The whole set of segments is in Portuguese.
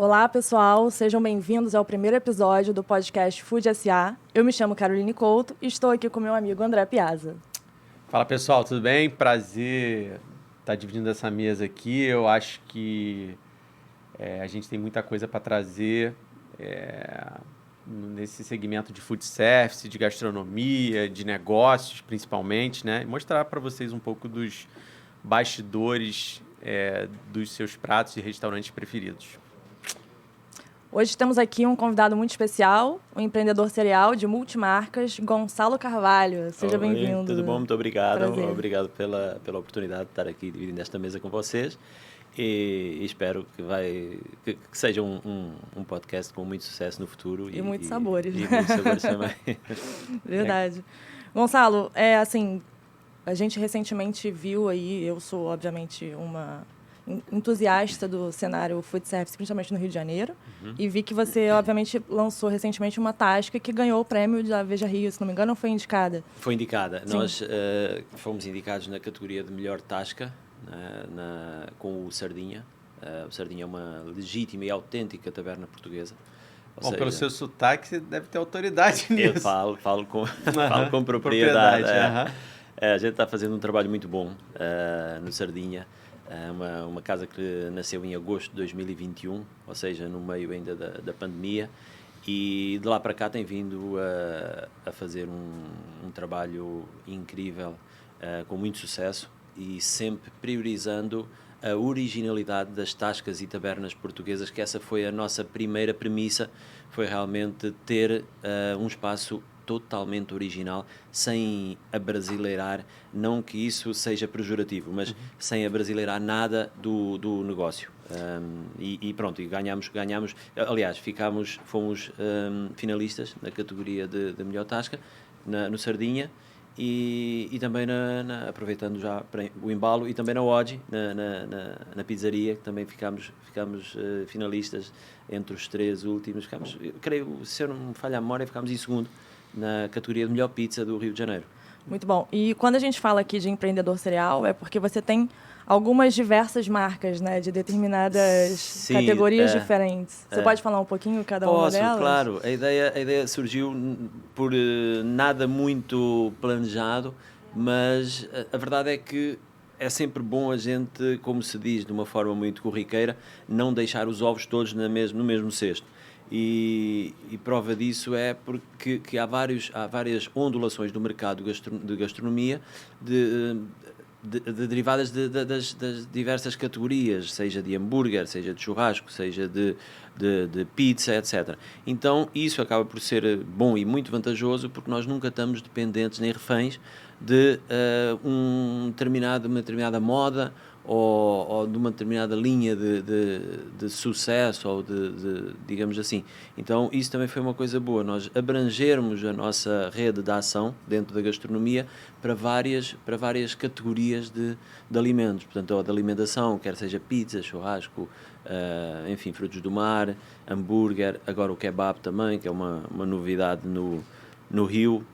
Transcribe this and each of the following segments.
Olá, pessoal, sejam bem-vindos ao primeiro episódio do podcast Food S.A. Eu me chamo Caroline Couto e estou aqui com meu amigo André Piazza. Fala, pessoal, tudo bem? Prazer estar dividindo essa mesa aqui. Eu acho que a gente tem muita coisa para trazer nesse segmento de food service, de gastronomia, de negócios, principalmente, né? E mostrar para vocês um pouco dos bastidores dos seus pratos e restaurantes preferidos. Hoje temos aqui um convidado muito especial, o empreendedor cereal de multimarcas, Gonçalo Carvalho. Seja bem-vindo. Tudo bom? Muito obrigado. Prazer. Obrigado pela oportunidade de estar aqui dividindo esta mesa com vocês e espero que seja um podcast com muito sucesso no futuro. E muitos sabores. E muitos sabores também. Verdade. Gonçalo, a gente recentemente viu aí, eu sou obviamente uma entusiasta do cenário food service, principalmente no Rio de Janeiro, e vi que você, obviamente, lançou recentemente uma tasca que ganhou o prêmio da Veja Rio, se não me engano, ou foi indicada? Foi indicada. Sim. Nós fomos indicados na categoria de melhor tasca, com o Sardinha. O Sardinha é uma legítima e autêntica taberna portuguesa. Bom, pelo seu sotaque, você deve ter autoridade nisso. Eu falo com propriedade. A gente está fazendo um trabalho muito bom no Sardinha. Uma casa que nasceu em agosto de 2021, ou seja, no meio ainda da pandemia, e de lá para cá tem vindo a fazer um trabalho incrível, com muito sucesso, e sempre priorizando a originalidade das tascas e tabernas portuguesas, que essa foi a nossa primeira premissa, foi realmente ter um espaço totalmente original, sem abrasileirar, não que isso seja pejorativo, mas sem abrasileirar nada do negócio. E pronto, e ganhamos, aliás, fomos finalistas na categoria de melhor tasca, no Sardinha, e também aproveitando já o embalo, e também na Oji, na pizzaria, que também ficámos finalistas entre os 3 últimos. Creio, se eu não me falha a memória, ficámos em segundo na categoria de melhor pizza do Rio de Janeiro. Muito bom. E quando a gente fala aqui de empreendedor cereal, é porque você tem algumas diversas marcas, né, de determinadas categorias diferentes. Você pode falar um pouquinho cada uma delas? Posso, claro. A ideia surgiu por nada muito planejado, mas a verdade é que é sempre bom a gente, como se diz de uma forma muito corriqueira, não deixar os ovos todos no mesmo cesto. E prova disso é porque que há várias ondulações do mercado de gastronomia derivadas das diversas categorias, seja de hambúrguer, seja de churrasco, seja de pizza, etc. Então isso acaba por ser bom e muito vantajoso, porque nós nunca estamos dependentes nem reféns de uma determinada moda ou de uma determinada linha de sucesso, ou digamos assim. Então isso também foi uma coisa boa, nós abrangermos a nossa rede de ação dentro da gastronomia para várias categorias de alimentos, portanto, ou de alimentação, quer seja pizza, churrasco, enfim, frutos do mar, hambúrguer, agora o kebab também, que é uma novidade no Rio.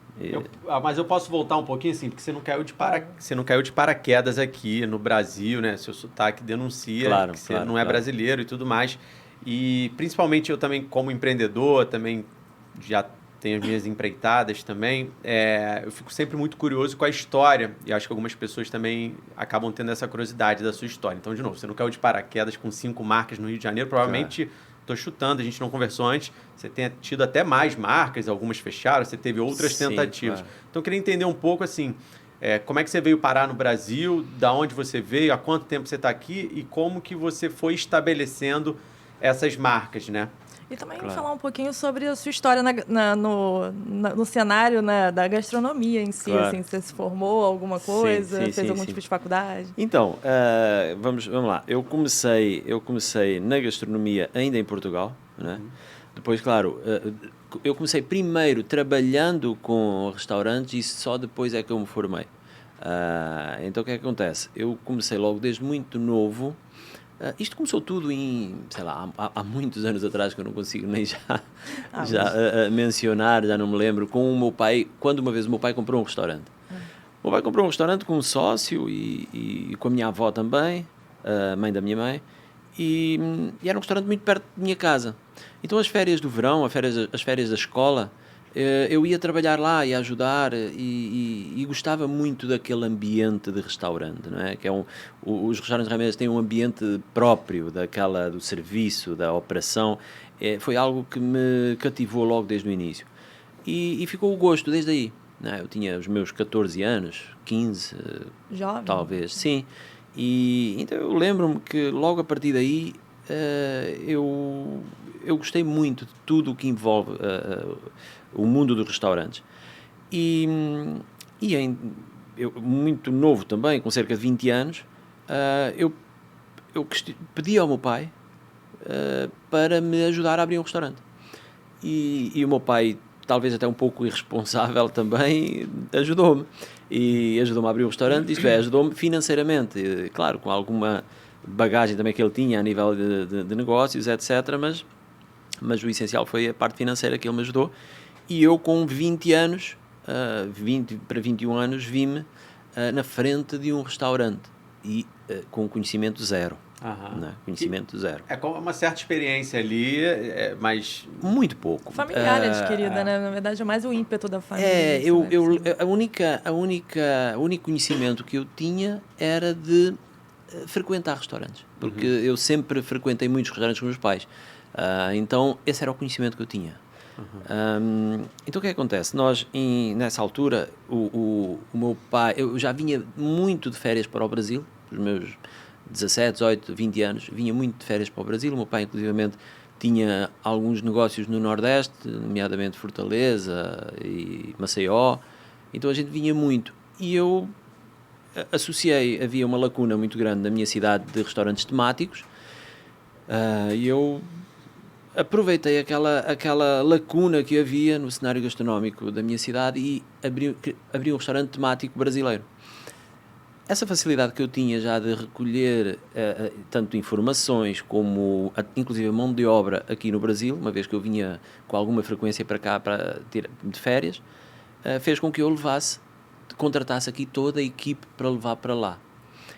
Mas eu posso voltar um pouquinho, assim, porque você não caiu de paraquedas aqui no Brasil, né? Seu sotaque denuncia que você não é brasileiro e tudo mais. E principalmente eu também, como empreendedor, também já tenho as minhas empreitadas também, eu fico sempre muito curioso com a história, e acho que algumas pessoas também acabam tendo essa curiosidade da sua história. Então, de novo, você não caiu de paraquedas com 5 marcas no Rio de Janeiro, provavelmente... Estou chutando, a gente não conversou antes, você tem tido até mais marcas, algumas fecharam, você teve outras tentativas. Claro. Então, eu queria entender um pouco, assim, como é que você veio parar no Brasil, da onde você veio, há quanto tempo você está aqui e como que você foi estabelecendo essas marcas, né? E também falar um pouquinho sobre a sua história no cenário, né, da gastronomia em si. Assim, você se formou alguma coisa, fez algum tipo de faculdade? Então, vamos lá. Eu comecei na gastronomia ainda em Portugal, né? Depois, claro, eu comecei primeiro trabalhando com restaurantes e só depois é que eu me formei. Então, o que é que acontece? Eu comecei logo desde muito novo. Isto começou tudo sei lá, há muitos anos atrás, que eu não consigo nem já mencionar, já não me lembro, com o meu pai, quando uma vez o meu pai comprou um restaurante. O meu pai comprou um restaurante com um sócio e com a minha avó também, a mãe da minha mãe, E era um restaurante muito perto da minha casa. Então as férias do verão, as férias da escola, eu ia trabalhar lá e ajudar e gostava muito daquele ambiente de restaurante, não é? Que os restaurantes realmente têm um ambiente próprio do serviço, da operação. Foi algo que me cativou logo desde o início. E ficou o gosto desde aí. Não é? Eu tinha os meus 14 anos, 15, Jovem. Talvez, sim. E então eu lembro-me que logo a partir daí eu gostei muito de tudo o que envolve o mundo dos restaurantes. Eu, muito novo também, com cerca de 20 anos, eu pedi ao meu pai para me ajudar a abrir um restaurante. E o meu pai, talvez até um pouco irresponsável também, ajudou-me. E ajudou-me a abrir um restaurante, isto é, ajudou-me financeiramente. E, claro, com alguma bagagem também que ele tinha a nível de negócios, etc. Mas o essencial foi a parte financeira que ele me ajudou. E eu, com 20 anos, 20 para 21 anos, vi-me na frente de um restaurante e com conhecimento zero. Né? Conhecimento zero. É com uma certa experiência ali, mas... Muito pouco. Familiar adquirida, né? Na verdade, é mais o ímpeto da família. O único conhecimento que eu tinha era de frequentar restaurantes. Porque eu sempre frequentei muitos restaurantes com os meus pais. Então, esse era o conhecimento que eu tinha. Então, o que acontece? Nós, nessa altura, o meu pai... Eu já vinha muito de férias para o Brasil, os meus 17, 18, 20 anos, vinha muito de férias para o Brasil. O meu pai, inclusivamente, tinha alguns negócios no Nordeste, nomeadamente Fortaleza e Maceió. Então, a gente vinha muito. E eu associei, havia uma lacuna muito grande na minha cidade de restaurantes temáticos, e eu aproveitei aquela lacuna que havia no cenário gastronómico da minha cidade e abri um restaurante temático brasileiro. Essa facilidade que eu tinha já de recolher tanto informações como inclusive mão de obra aqui no Brasil, uma vez que eu vinha com alguma frequência para cá para ter de férias, fez com que eu contratasse aqui toda a equipe para levar para lá.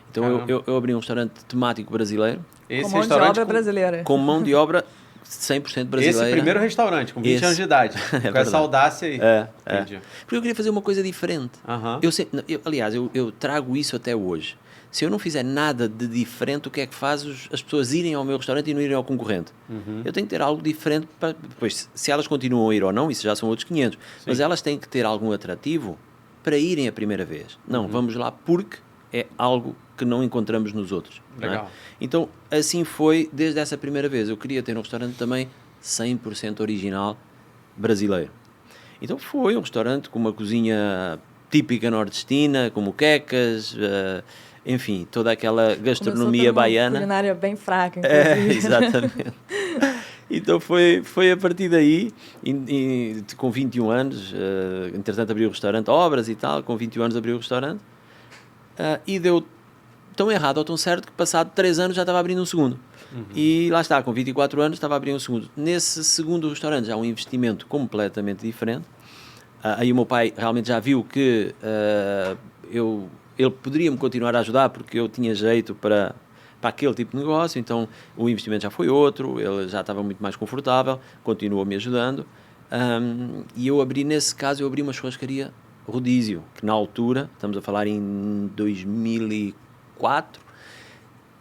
Então eu abri um restaurante temático brasileiro. Com mão de obra brasileira. Com mão de obra 100% brasileira. Esse primeiro restaurante, com 20 anos de idade. Com essa audácia aí. Porque eu queria fazer uma coisa diferente. Aliás, eu trago isso até hoje. Se eu não fizer nada de diferente, o que é que faz as pessoas irem ao meu restaurante e não irem ao concorrente? Eu tenho que ter algo diferente para... Depois, se elas continuam a ir ou não, isso já são outros 500. Sim. Mas elas têm que ter algum atrativo para irem a primeira vez. Não, vamos lá porque é algo que não encontramos nos outros. Legal. Não é? Então, assim foi desde essa primeira vez. Eu queria ter um restaurante também 100% original brasileiro. Então foi um restaurante com uma cozinha típica nordestina, com moquecas, enfim, toda aquela gastronomia baiana. Culinária bem fraca, inclusive. Exatamente. Então foi a partir daí, com 21 anos, entretanto abri o restaurante, obras e tal, com 21 anos abri o restaurante, e deu tão errado ou tão certo que passado 3 anos já estava abrindo um segundo. E lá está, com 24 anos estava abrindo um segundo. Nesse segundo restaurante já há um investimento completamente diferente. Aí o meu pai realmente já viu que ele poderia-me continuar a ajudar porque eu tinha jeito para aquele tipo de negócio, então o investimento já foi outro, ele já estava muito mais confortável, continuou me ajudando, e eu abri uma churrascaria rodízio, que na altura, estamos a falar em 2004,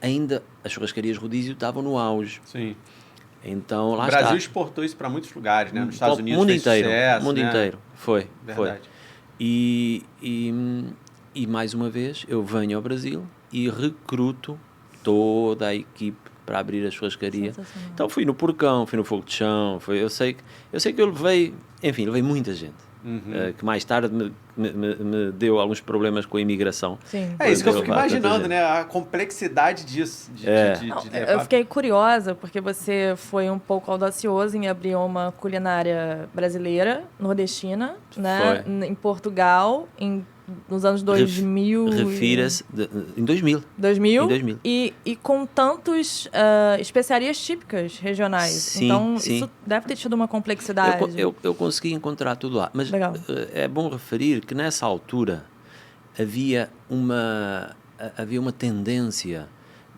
ainda as churrascarias rodízio estavam no auge. Sim. Então, lá o Brasil exportou isso para muitos lugares, né? Nos Estados Unidos mundo fez inteiro, sucesso, mundo né? inteiro, foi. Verdade. E mais uma vez eu venho ao Brasil e recruto toda a equipe para abrir a churrascaria. Então fui no Porcão, fui no Fogo de Chão, eu sei que eu levei muita gente. Que mais tarde me deu alguns problemas com a imigração. Sim. É isso que eu fico imaginando, né? A complexidade disso. Eu fiquei curiosa, porque você foi um pouco audacioso em abrir uma culinária brasileira, nordestina, né? Em Portugal, nos anos 2000. Refira-se em 2000. 2000? Em 2000. E com tantos especiarias típicas regionais. Sim, então, sim. isso deve ter tido uma complexidade. Eu consegui encontrar tudo lá. Mas legal. É bom referir que nessa altura havia uma tendência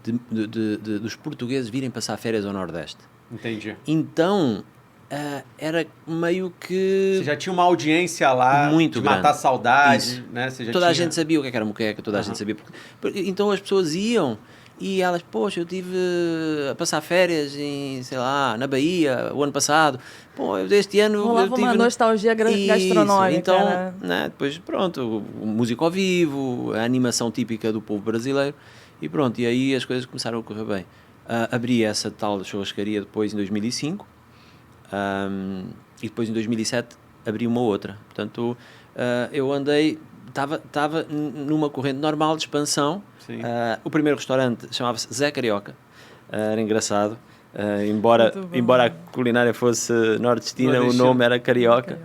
dos portugueses virem passar férias ao Nordeste. Entendi. Então, era meio que... Você já tinha uma audiência lá muito de grande. matar saudade, né? Você já toda a tinha... gente sabia o que era moqueca, toda a gente sabia. Então as pessoas iam e elas, poxa, eu tive a passar férias em, sei lá, na Bahia o ano passado. Pô, este ano rolava eu tive... uma nostalgia gastronômica, então, né? Depois, pronto, música ao vivo, a animação típica do povo brasileiro e pronto, e aí as coisas começaram a correr bem. Abri essa tal churrascaria depois em 2005 e depois em 2007 abri uma outra. Portanto, eu andei, estava numa corrente normal de expansão. O primeiro restaurante chamava-se Zé Carioca, era engraçado, embora a culinária fosse nordestina, o nome era Carioca.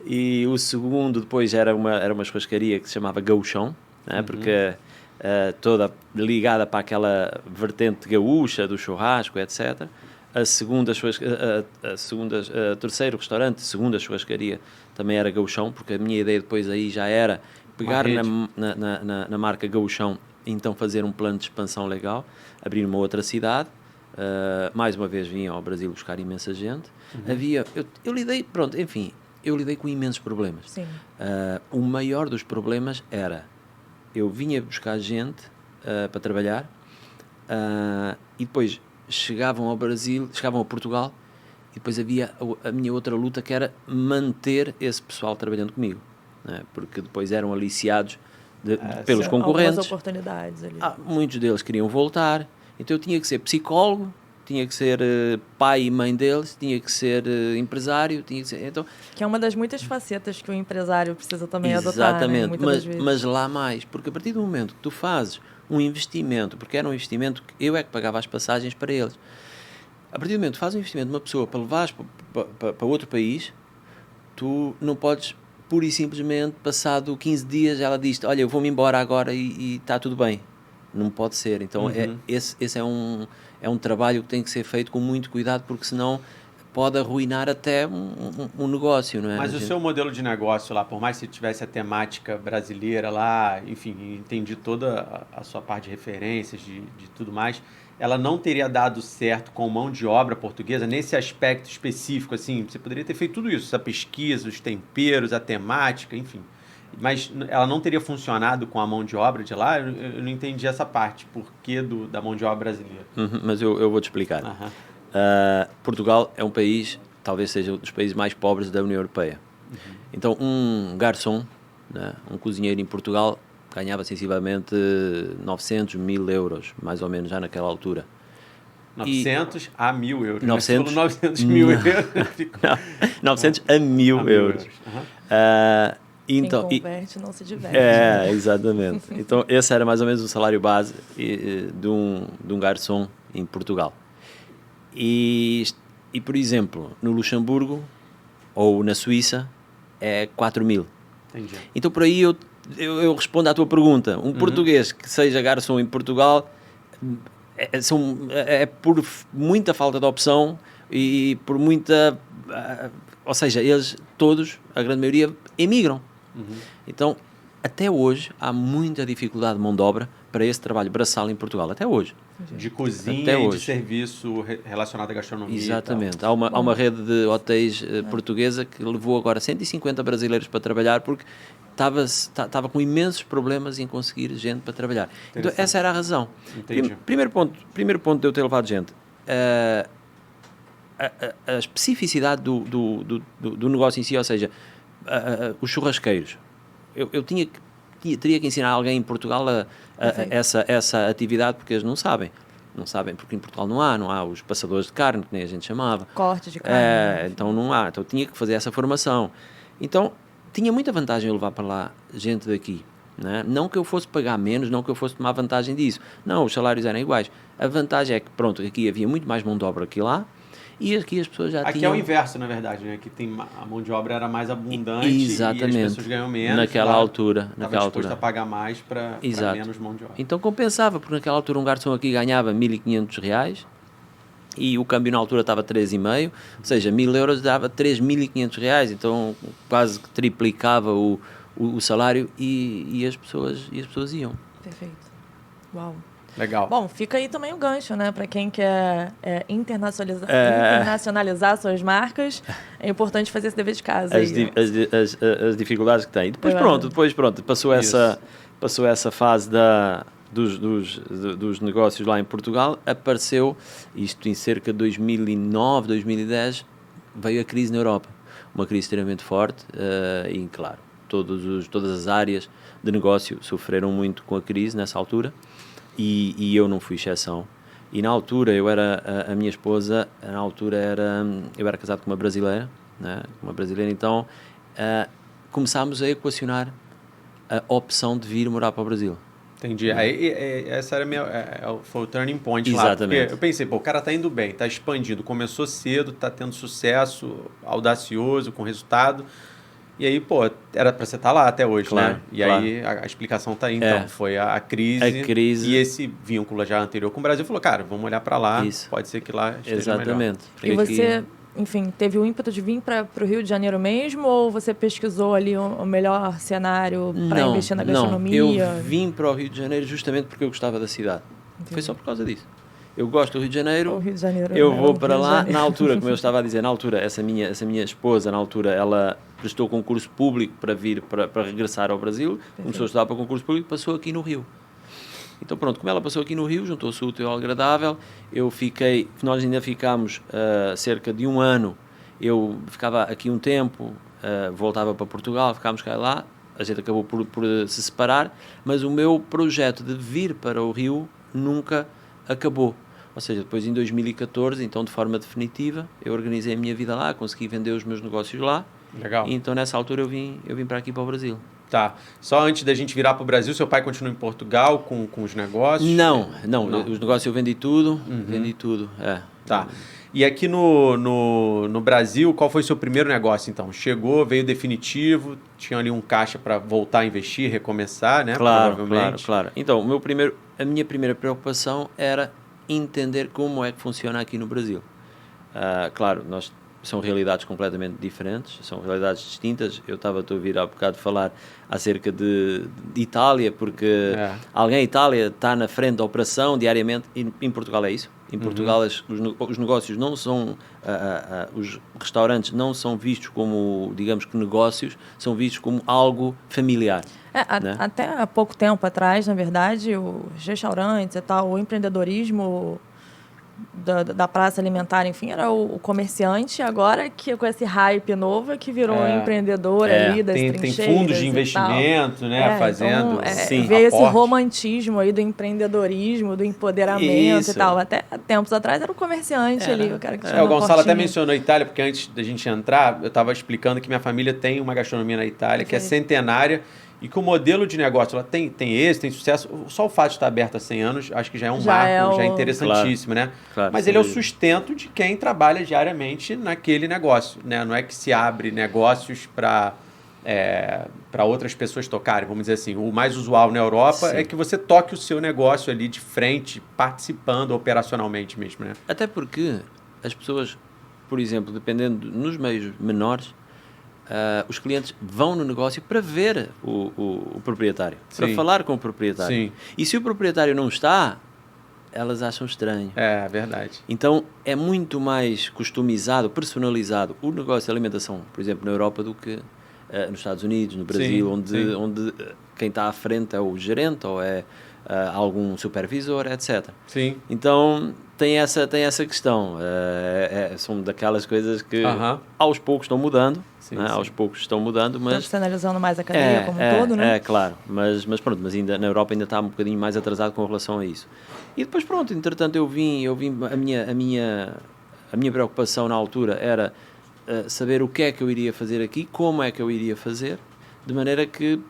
E o segundo depois era uma churrascaria que se chamava Gauchão, né? Porque toda ligada para aquela vertente gaúcha do churrasco, etc. Terceiro restaurante, segunda churrascaria, também era Gauchão, porque a minha ideia depois aí já era pegar na marca Gauchão, então fazer um plano de expansão legal, abrir uma outra cidade. Mais uma vez vim ao Brasil buscar imensa gente. Eu lidei com imensos problemas. Sim. O maior dos problemas era, eu vinha buscar gente para trabalhar e depois chegavam ao Brasil, chegavam a Portugal e depois havia a minha outra luta, que era manter esse pessoal trabalhando comigo, né? Porque depois eram aliciados pelos concorrentes. Algumas oportunidades ali. Muitos deles queriam voltar, então eu tinha que ser psicólogo, tinha que ser pai e mãe deles, tinha que ser empresário, tinha que ser... Então, que é uma das muitas facetas que o empresário precisa também adotar. Exatamente, né? mas lá mais, porque a partir do momento que tu fazes um investimento, porque era um investimento que eu é que pagava as passagens para eles, a partir do momento que fazes um investimento de uma pessoa para levares para outro país, tu não podes, pura e simplesmente, passado 15 dias, ela diz, olha, eu vou-me embora agora e está tudo bem. Não pode ser. Então, esse é um trabalho que tem que ser feito com muito cuidado, porque senão pode arruinar até um negócio, não é? Mas o seu modelo de negócio lá, por mais que tivesse a temática brasileira lá, enfim, entendi toda a sua parte de referências, de tudo mais, ela não teria dado certo com mão de obra portuguesa nesse aspecto específico, assim? Você poderia ter feito tudo isso, essa pesquisa, os temperos, a temática, enfim. Mas ela não teria funcionado com a mão de obra de lá? Eu não entendi essa parte. Por que da mão de obra brasileira? Mas eu vou te explicar. Portugal é um país, talvez seja um dos países mais pobres da União Europeia. Então, um garçom, né, um cozinheiro em Portugal, ganhava sensivelmente 900, 1.000 euros, mais ou menos, já naquela altura. 900 a 1.000 euros. 900, 900 mil euros. 900 a 1.000 euros. Então, quem converte não se diverte. Exatamente. Então, esse era mais ou menos o salário base de um garçom em Portugal. E, por exemplo, no Luxemburgo ou na Suíça é 4.000. Entendi. Então, por aí eu respondo à tua pergunta. Um português que seja garçom em Portugal é por muita falta de opção e por muita... ou seja, eles todos, a grande maioria, emigram. Então, até hoje, há muita dificuldade de mão de obra para esse trabalho braçal em Portugal, até hoje. De cozinha e de serviço relacionado à gastronomia. Exatamente. Há uma rede de hotéis portuguesa que levou agora 150 brasileiros para trabalhar porque estava com imensos problemas em conseguir gente para trabalhar. Então, essa era a razão. Primeiro ponto de eu ter levado gente. A especificidade do negócio em si, ou seja, os churrasqueiros. Eu teria que ensinar alguém em Portugal essa atividade, porque eles não sabem. Não sabem, porque em Portugal não há os passadores de carne, que nem a gente chamava. Corte de carne. Então não há. Então tinha que fazer essa formação. Então tinha muita vantagem eu levar para lá gente daqui. Né? Não que eu fosse pagar menos, não que eu fosse tomar vantagem disso. Não, os salários eram iguais. A vantagem é que, pronto, aqui havia muito mais mão de obra que lá. E aqui as pessoas já tinham... Aqui é o inverso, na verdade, né? Aqui a mão de obra era mais abundante. Exatamente. E as pessoas ganham menos. Naquela altura. Estava disposto a pagar mais para menos mão de obra. Então compensava, porque naquela altura um garçom aqui ganhava 1.500 reais e o câmbio na altura estava 3,5, ou seja, 1.000 euros dava 3.500 reais, então quase que triplicava o salário e as pessoas iam. Perfeito. Uau. Legal. Bom, fica aí também o gancho, né? Para quem quer internacionalizar suas marcas, é importante fazer esse dever de casa. As dificuldades que tem. Depois pronto, passou essa fase dos negócios lá em Portugal, apareceu, isto em cerca de 2009, 2010, veio a crise na Europa. Uma crise extremamente forte e, claro, todas as áreas de negócio sofreram muito com a crise nessa altura e eu não fui exceção. E na altura, a minha esposa, eu era casado com uma brasileira, né? Então começámos a equacionar a opção de vir morar para o Brasil. Entendi. Essa era foi o turning point. Exatamente. Lá. Porque eu pensei, o cara tá indo bem, tá expandindo, começou cedo, tá tendo sucesso, audacioso, com resultado. E aí, era para você estar lá até hoje, claro, né? E aí a explicação tá aí, então. Foi a crise e esse vínculo já anterior com o Brasil falou, cara, vamos olhar para lá, pode ser que lá esteja melhor. E você, enfim, teve o ímpeto de vir para o Rio de Janeiro mesmo ou você pesquisou ali o melhor cenário para investir na gastronomia? Não, eu vim para o Rio de Janeiro justamente porque eu gostava da cidade. Entendi. Foi só por causa disso. Eu gosto do Rio de Janeiro, eu vou para lá. Na altura, como eu estava a dizer, essa minha esposa, na altura, ela prestou concurso público para vir, para regressar ao Brasil, começou a estudar para concurso público, passou aqui no Rio. Então pronto, como ela passou aqui no Rio, juntou-se o útil ao agradável, nós ainda ficámos cerca de um ano, eu ficava aqui um tempo, voltava para Portugal, ficámos cá e lá, a gente acabou por se separar, mas o meu projeto de vir para o Rio nunca acabou. Ou seja, depois em 2014, então de forma definitiva, eu organizei a minha vida lá, consegui vender os meus negócios lá. Legal. E então nessa altura eu vim para aqui, para o Brasil. Tá. Só antes da gente virar para o Brasil, seu pai continua em Portugal com os negócios? Não. Os negócios eu vendi tudo, Tá. E aqui no Brasil, qual foi o seu primeiro negócio, então? Chegou, veio definitivo, tinha ali um caixa para voltar a investir, recomeçar, né? Claro. Então, a minha primeira preocupação era entender como é que funciona aqui no Brasil. Claro, são realidades completamente diferentes, são realidades distintas. Eu estava a ouvir há bocado falar acerca de Itália, porque alguém em Itália está na frente da operação diariamente, e em Portugal é isso. Em Portugal os negócios não são, os restaurantes não são vistos como, digamos que negócios, são vistos como algo familiar. Né? Até há pouco tempo atrás, na verdade, os restaurantes e tal, o empreendedorismo da praça alimentar, enfim, era o comerciante, agora que com esse hype novo é que virou empreendedor ali das trincheiras. Tem fundos de investimento, né, fazendo então, veio esse romantismo aí do empreendedorismo, do empoderamento e tal. Até tempos atrás era o comerciante ali, o cara que tinha o Gonçalo até mencionou a Itália, porque antes da gente entrar, eu estava explicando que minha família tem uma gastronomia na Itália, que é centenária, e que o modelo de negócio ela tem sucesso. Só o fato de estar aberto há 100 anos, acho que já é um marco, já é interessantíssimo, né? Claro, mas ele é o sustento de quem trabalha diariamente naquele negócio, né? Não é que se abre negócios para outras pessoas tocarem, vamos dizer assim. O mais usual na Europa é que você toque o seu negócio ali de frente, participando operacionalmente mesmo, né? Até porque as pessoas, por exemplo, dependendo nos meios menores, os clientes vão no negócio para ver o proprietário, para falar com o proprietário. Sim. E se o proprietário não está, elas acham estranho. É verdade. Então, é muito mais customizado, personalizado o negócio de alimentação, por exemplo, na Europa, do que nos Estados Unidos, no Brasil, onde quem está à frente é o gerente ou é algum supervisor, etc. Sim. Então, tem essa questão. São daquelas coisas que aos poucos estão mudando. Aos poucos estão mudando, mas... Profissionalizando mais a cadeia como um todo, né? Claro. Mas pronto, mas ainda, na Europa ainda está um bocadinho mais atrasado com relação a isso. E depois pronto, entretanto eu vim a minha preocupação na altura era saber o que é que eu iria fazer aqui, como é que eu iria fazer, de maneira que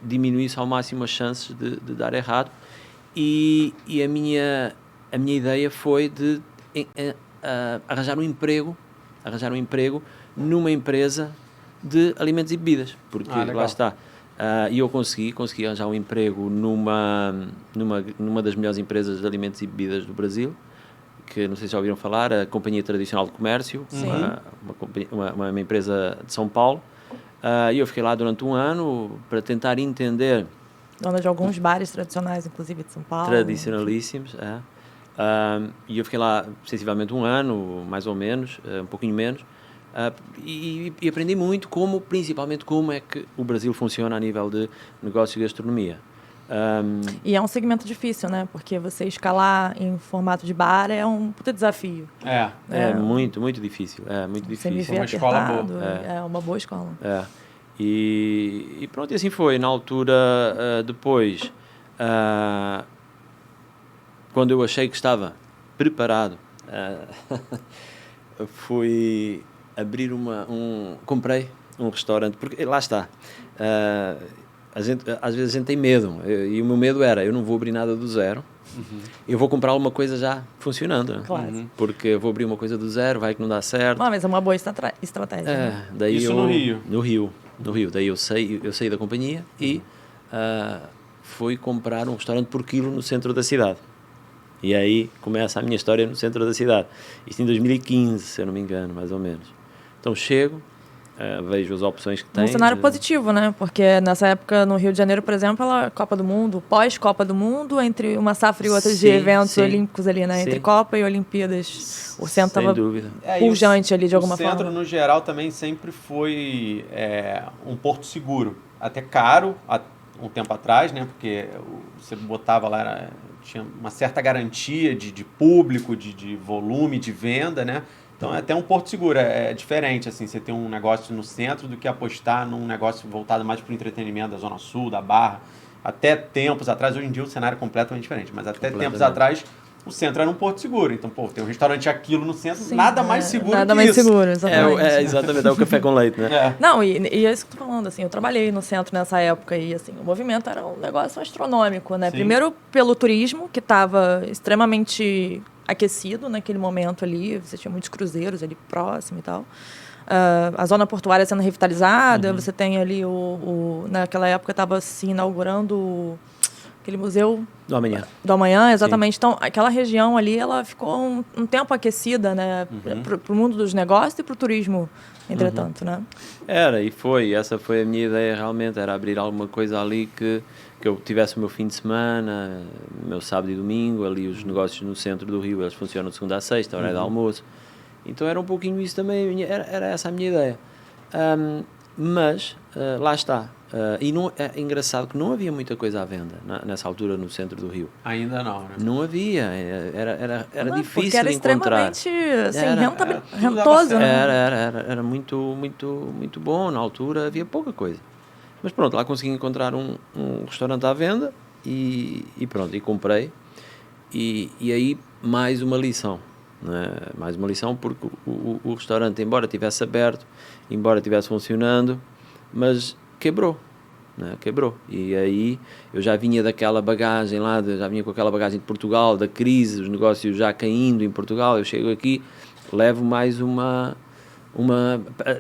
diminuísse ao máximo as chances de dar errado. E a minha ideia foi de arranjar um emprego numa empresa de alimentos e bebidas, porque lá está. E eu consegui arranjar um emprego numa das melhores empresas de alimentos e bebidas do Brasil, que não sei se já ouviram falar, a Companhia Tradicional de Comércio, uma empresa de São Paulo. E eu fiquei lá durante um ano para tentar entender Dona de alguns bares tradicionais, inclusive de São Paulo. Tradicionalíssimos, e eu fiquei lá sensivelmente 1 ano, mais ou menos, um pouquinho menos, e aprendi muito principalmente como é que o Brasil funciona a nível de negócio e gastronomia. E é um segmento difícil, né? Porque você escalar em formato de bar é um puta desafio. É muito, muito difícil. É muito difícil. Você me vê uma escola boa. É uma boa escola. E pronto, e assim foi. Na altura, depois, quando eu achei que estava preparado, fui abrir comprei um restaurante, porque lá está. Às vezes a gente tem medo, e o meu medo era, eu não vou abrir nada do zero, eu vou comprar alguma coisa já funcionando, Claro. Porque eu vou abrir uma coisa do zero, vai que não dá certo. Mas é uma boa estratégia. Né? Daí isso no Rio? No Rio. Daí eu saí da companhia e fui comprar um restaurante por quilo no centro da cidade. E aí começa a minha história no centro da cidade. Isto em 2015, se eu não me engano, mais ou menos. Então chego, vejo as opções que tem. Um cenário positivo, né? Porque nessa época, no Rio de Janeiro, por exemplo, a Copa do Mundo, pós-Copa do Mundo, entre uma safra e outra de eventos olímpicos ali, né? Entre Copa e Olimpíadas. O centro estava pujante ali, de alguma forma. O centro, no geral, também sempre foi um porto seguro. Até caro, um tempo atrás, né? Porque você botava lá, tinha uma certa garantia de público, de volume, de venda, né? Então, é até um porto seguro, é diferente, assim, você ter um negócio no centro do que apostar num negócio voltado mais para o entretenimento da Zona Sul, da Barra. Até tempos atrás, hoje em dia o cenário é completamente diferente, mas até tempos atrás o centro era um porto seguro. Então, tem um restaurante Aquilo no centro, nada mais seguro que isso. Nada mais seguro, exatamente. Exatamente, é o café com leite, né? Não, e é isso que eu tô falando, assim, eu trabalhei no centro nessa época e, assim, o movimento era um negócio astronômico, né? Sim. Primeiro pelo turismo, que estava extremamente aquecido naquele momento ali, você tinha muitos cruzeiros ali próximo e tal. A zona portuária sendo revitalizada, você tem ali naquela época estava se inaugurando aquele museu do Amanhã. Do Amanhã, exatamente. Sim. Então, aquela região ali, ela ficou um tempo aquecida, né? Para o mundo dos negócios e para o turismo, entretanto, né? Essa foi a minha ideia realmente, era abrir alguma coisa ali que eu tivesse o meu fim de semana, meu sábado e domingo, ali os negócios no centro do Rio, eles funcionam de segunda a sexta, hora de almoço. Então era um pouquinho isso também, era essa a minha ideia. Mas, lá está. E é engraçado que não havia muita coisa à venda nessa altura no centro do Rio. Ainda não, né? Não havia, era difícil era de encontrar. Extremamente rentoso, né? Era muito, muito, muito bom, na altura havia pouca coisa. Mas pronto, lá consegui encontrar um restaurante à venda e pronto, e comprei. E aí mais uma lição, né? Mais uma lição porque o restaurante, embora estivesse aberto, embora estivesse funcionando, mas quebrou, né? Quebrou. E aí eu já vinha daquela bagagem lá, já vinha com aquela bagagem de Portugal, da crise, os negócios já caindo em Portugal. Eu chego aqui, levo mais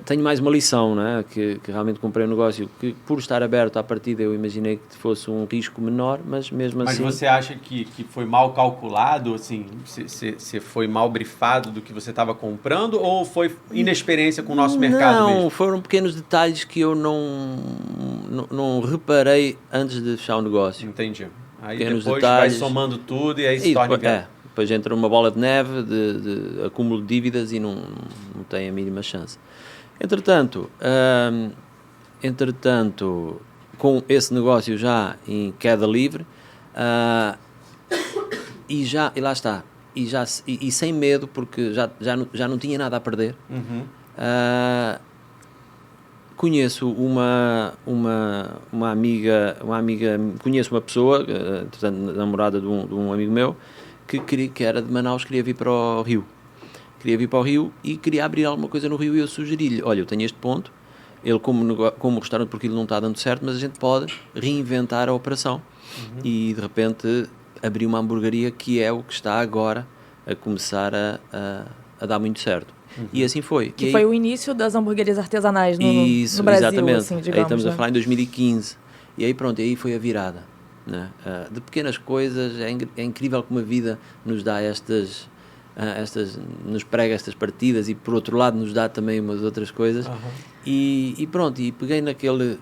tenho mais uma lição, né? Que realmente comprei um negócio que, por estar aberto à partida, eu imaginei que fosse um risco menor, mas mesmo assim... Mas você acha que foi mal calculado, assim, se foi mal brifado do que você estava comprando, ou foi inexperiência com o nosso mercado mesmo? Não, foram pequenos detalhes que eu não reparei antes de fechar o negócio. Entendi. Aí pequenos depois detalhes, vai somando tudo e aí se torna... Depois entra uma bola de neve de acúmulo de dívidas e não tem a mínima chance. Entretanto, com esse negócio já em queda livre, e lá está, e sem medo, porque já não tinha nada a perder, conheço uma amiga, conheço uma pessoa, namorada de um amigo meu, que era de Manaus, queria vir para o Rio e queria abrir alguma coisa no Rio, e eu sugeri-lhe, olha, eu tenho este ponto, ele como o restaurante, porque ele não está dando certo, mas a gente pode reinventar a operação e de repente abrir uma hamburgueria, que é o que está agora a começar a dar muito certo. E assim foi. Que foi o início das hamburguerias artesanais no Brasil, exatamente. assim, digamos. Aí estamos a falar em 2015. E aí pronto, aí foi a virada. Né? De pequenas coisas, é incrível como a vida nos dá nos prega estas partidas, e por outro lado nos dá também umas outras coisas. E pronto, e peguei naquele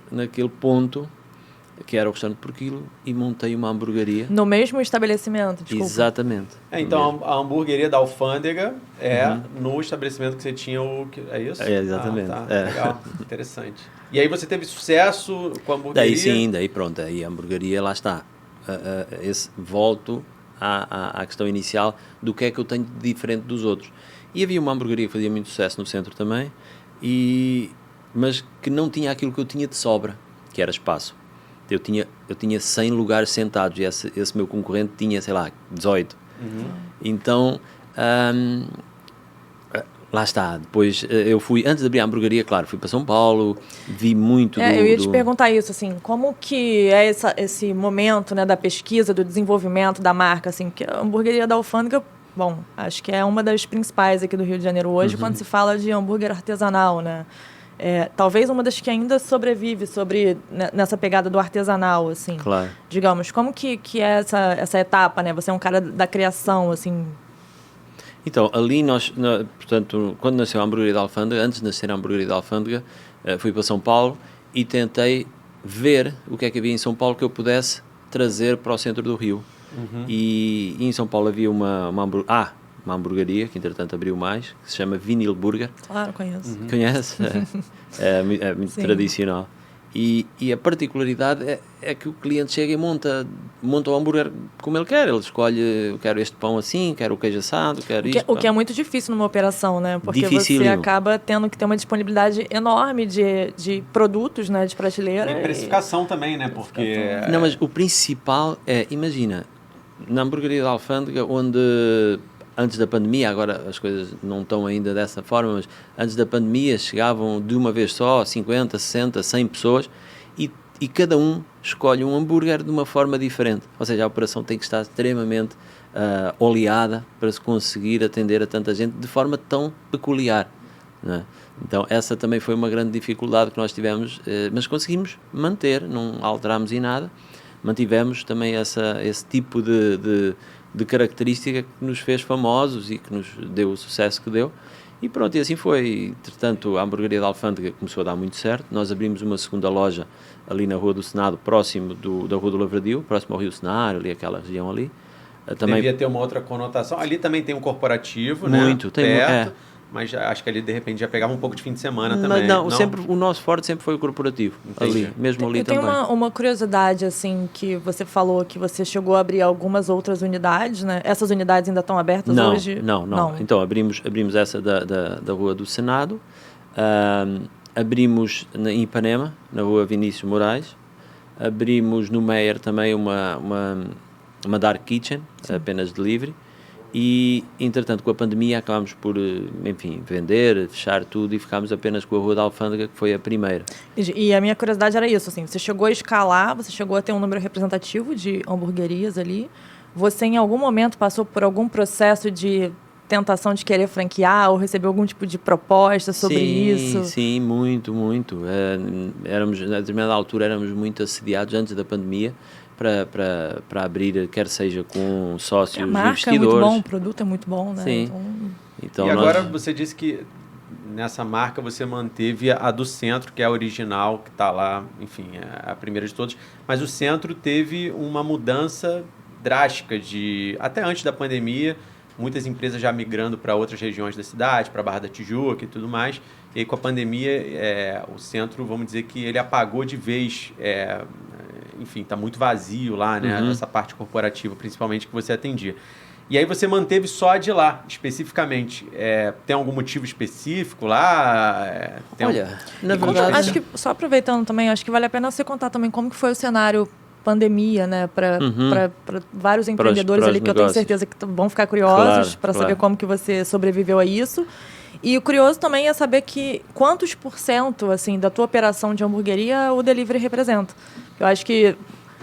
ponto que era o restaurante por quilo, e montei uma hamburgueria. No mesmo estabelecimento, desculpa. Exatamente. Então, a hamburgueria da Alfândega é no estabelecimento que você tinha o... É isso? Exatamente. Legal, interessante. E aí você teve sucesso com a hamburgueria? Daí pronto, aí a hamburgueria, lá está. Volto à questão inicial do que é que eu tenho de diferente dos outros. E havia uma hamburgueria que fazia muito sucesso no centro também, mas que não tinha aquilo que eu tinha de sobra, que era espaço. Eu tinha 100 lugares sentados e esse meu concorrente tinha, sei lá, 18. Então, lá está. Depois eu fui, antes de abrir a hamburgueria, claro, fui para São Paulo, vi muito eu ia te perguntar isso, assim, como que é esse momento, né, da pesquisa, do desenvolvimento da marca, assim, que a hamburgueria da Alfândega, bom, acho que é uma das principais aqui do Rio de Janeiro hoje, quando se fala de hambúrguer artesanal, né? Talvez uma das que ainda sobrevive nessa pegada do artesanal, assim. Claro. Digamos, como que é essa etapa, né? Você é um cara da criação, assim. Então, ali portanto, quando nasceu a hamburgueria da Alfândega, antes de nascer a hamburgueria da Alfândega, fui para São Paulo e tentei ver o que é que havia em São Paulo que eu pudesse trazer para o centro do Rio. E em São Paulo havia uma hamburgueria, que entretanto abriu mais, que se chama Vinyl Burger. Claro, conheço. Conhece? É muito tradicional. E a particularidade é que o cliente chega e monta o hambúrguer como ele quer. Ele escolhe, eu quero este pão assim, quero o queijo assado, quero isto. O que é muito difícil numa operação, né? Porque você acaba tendo que ter uma disponibilidade enorme de produtos, né, de prateleira. E precificação também, né? Porque... Não, mas o principal é, imagina, na hamburgueria da Alfândega, onde... Antes da pandemia, agora as coisas não estão ainda dessa forma, mas antes da pandemia chegavam de uma vez só 50, 60, 100 pessoas e cada um escolhe um hambúrguer de uma forma diferente. Ou seja, a operação tem que estar extremamente oleada para se conseguir atender a tanta gente de forma tão peculiar, não é? Então essa também foi uma grande dificuldade que nós tivemos, mas conseguimos manter, não alterámos em nada, mantivemos também esse tipo de característica que nos fez famosos e que nos deu o sucesso que deu. E pronto, e assim foi. Entretanto, a hamburgueria da Alfândega começou a dar muito certo. Nós abrimos uma segunda loja ali na Rua do Senado, próximo da Rua do Lavradio, próximo ao Rio Senar, ali aquela região ali. Também devia ter uma outra conotação. Ali também tem um corporativo, né? Muito, tem perto. Mas acho que ali, de repente, já pegava um pouco de fim de semana também. Não? Sempre, o nosso forte sempre foi o corporativo. Entendi. Ali, mesmo ali também. Tem uma curiosidade, assim, que você falou que você chegou a abrir algumas outras unidades, né? Essas unidades ainda estão abertas hoje? Não. Então, abrimos essa da Rua do Senado, abrimos em Ipanema, na Rua Vinícius Moraes, abrimos no Meier também uma Dark Kitchen, apenas delivery. E, entretanto, com a pandemia acabámos por, enfim, vender, fechar tudo e ficámos apenas com a Rua da Alfândega, que foi a primeira. E a minha curiosidade era isso, assim, você chegou a escalar, você chegou a ter um número representativo de hamburguerias ali, você em algum momento passou por algum proceso de tentação de querer franquear ou recebeu algum tipo de proposta sobre isso? Sim, muito. Na determinada altura éramos muito assediados antes da pandemia, para abrir, quer seja com sócios investidores. A marca é muito bom, o produto é muito bom, né? Sim. Então, e agora você disse que nessa marca você manteve a do centro, que é a original, que está lá, enfim, é a primeira de todas. Mas o centro teve uma mudança drástica até antes da pandemia, muitas empresas já migrando para outras regiões da cidade, para a Barra da Tijuca e tudo mais. E aí, com a pandemia, o centro, vamos dizer que ele apagou de vez. Enfim, está muito vazio lá, né? Essa parte corporativa, principalmente, que você atendia. E aí você manteve só a de lá, especificamente. Tem algum motivo específico lá? Na verdade... Acho que, só aproveitando também, acho que vale a pena você contar também como que foi o cenário pandemia, né? Para vários empreendedores ali, que eu tenho certeza que vão ficar curiosos para saber como que você sobreviveu a isso. E o curioso também é saber quantos % assim, da tua operação de hamburgueria o delivery representa. Eu acho que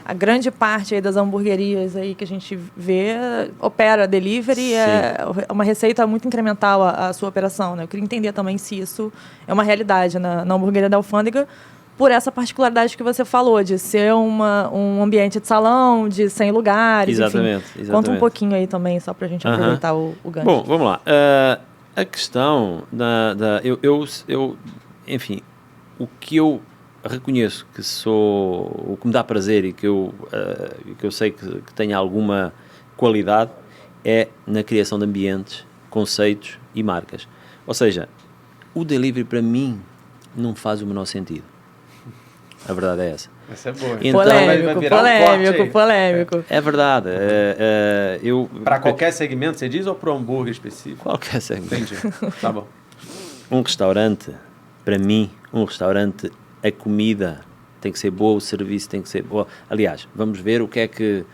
a grande parte aí das hamburguerias aí que a gente vê opera delivery, é uma receita muito incremental à sua operação, né? Eu queria entender também se isso é uma realidade na hamburgueria da Alfândega, por essa particularidade que você falou, de ser um ambiente de salão, de 100 lugares, Exatamente. Conta um pouquinho aí também, só para a gente aproveitar o gancho. Bom, vamos lá. A questão enfim, o que eu reconheço que sou o que me dá prazer e que eu sei que tenho alguma qualidade é na criação de ambientes, conceitos e marcas. Ou seja, o delivery para mim não faz o menor sentido. A verdade é essa. Essa é boa. Então, polêmico. É verdade. Para qualquer segmento, você diz, ou para um hambúrguer específico? Qualquer segmento. Entendi. Tá bom. Um restaurante, para mim, a comida tem que ser boa, o serviço tem que ser boa. Aliás, vamos ver o que é que...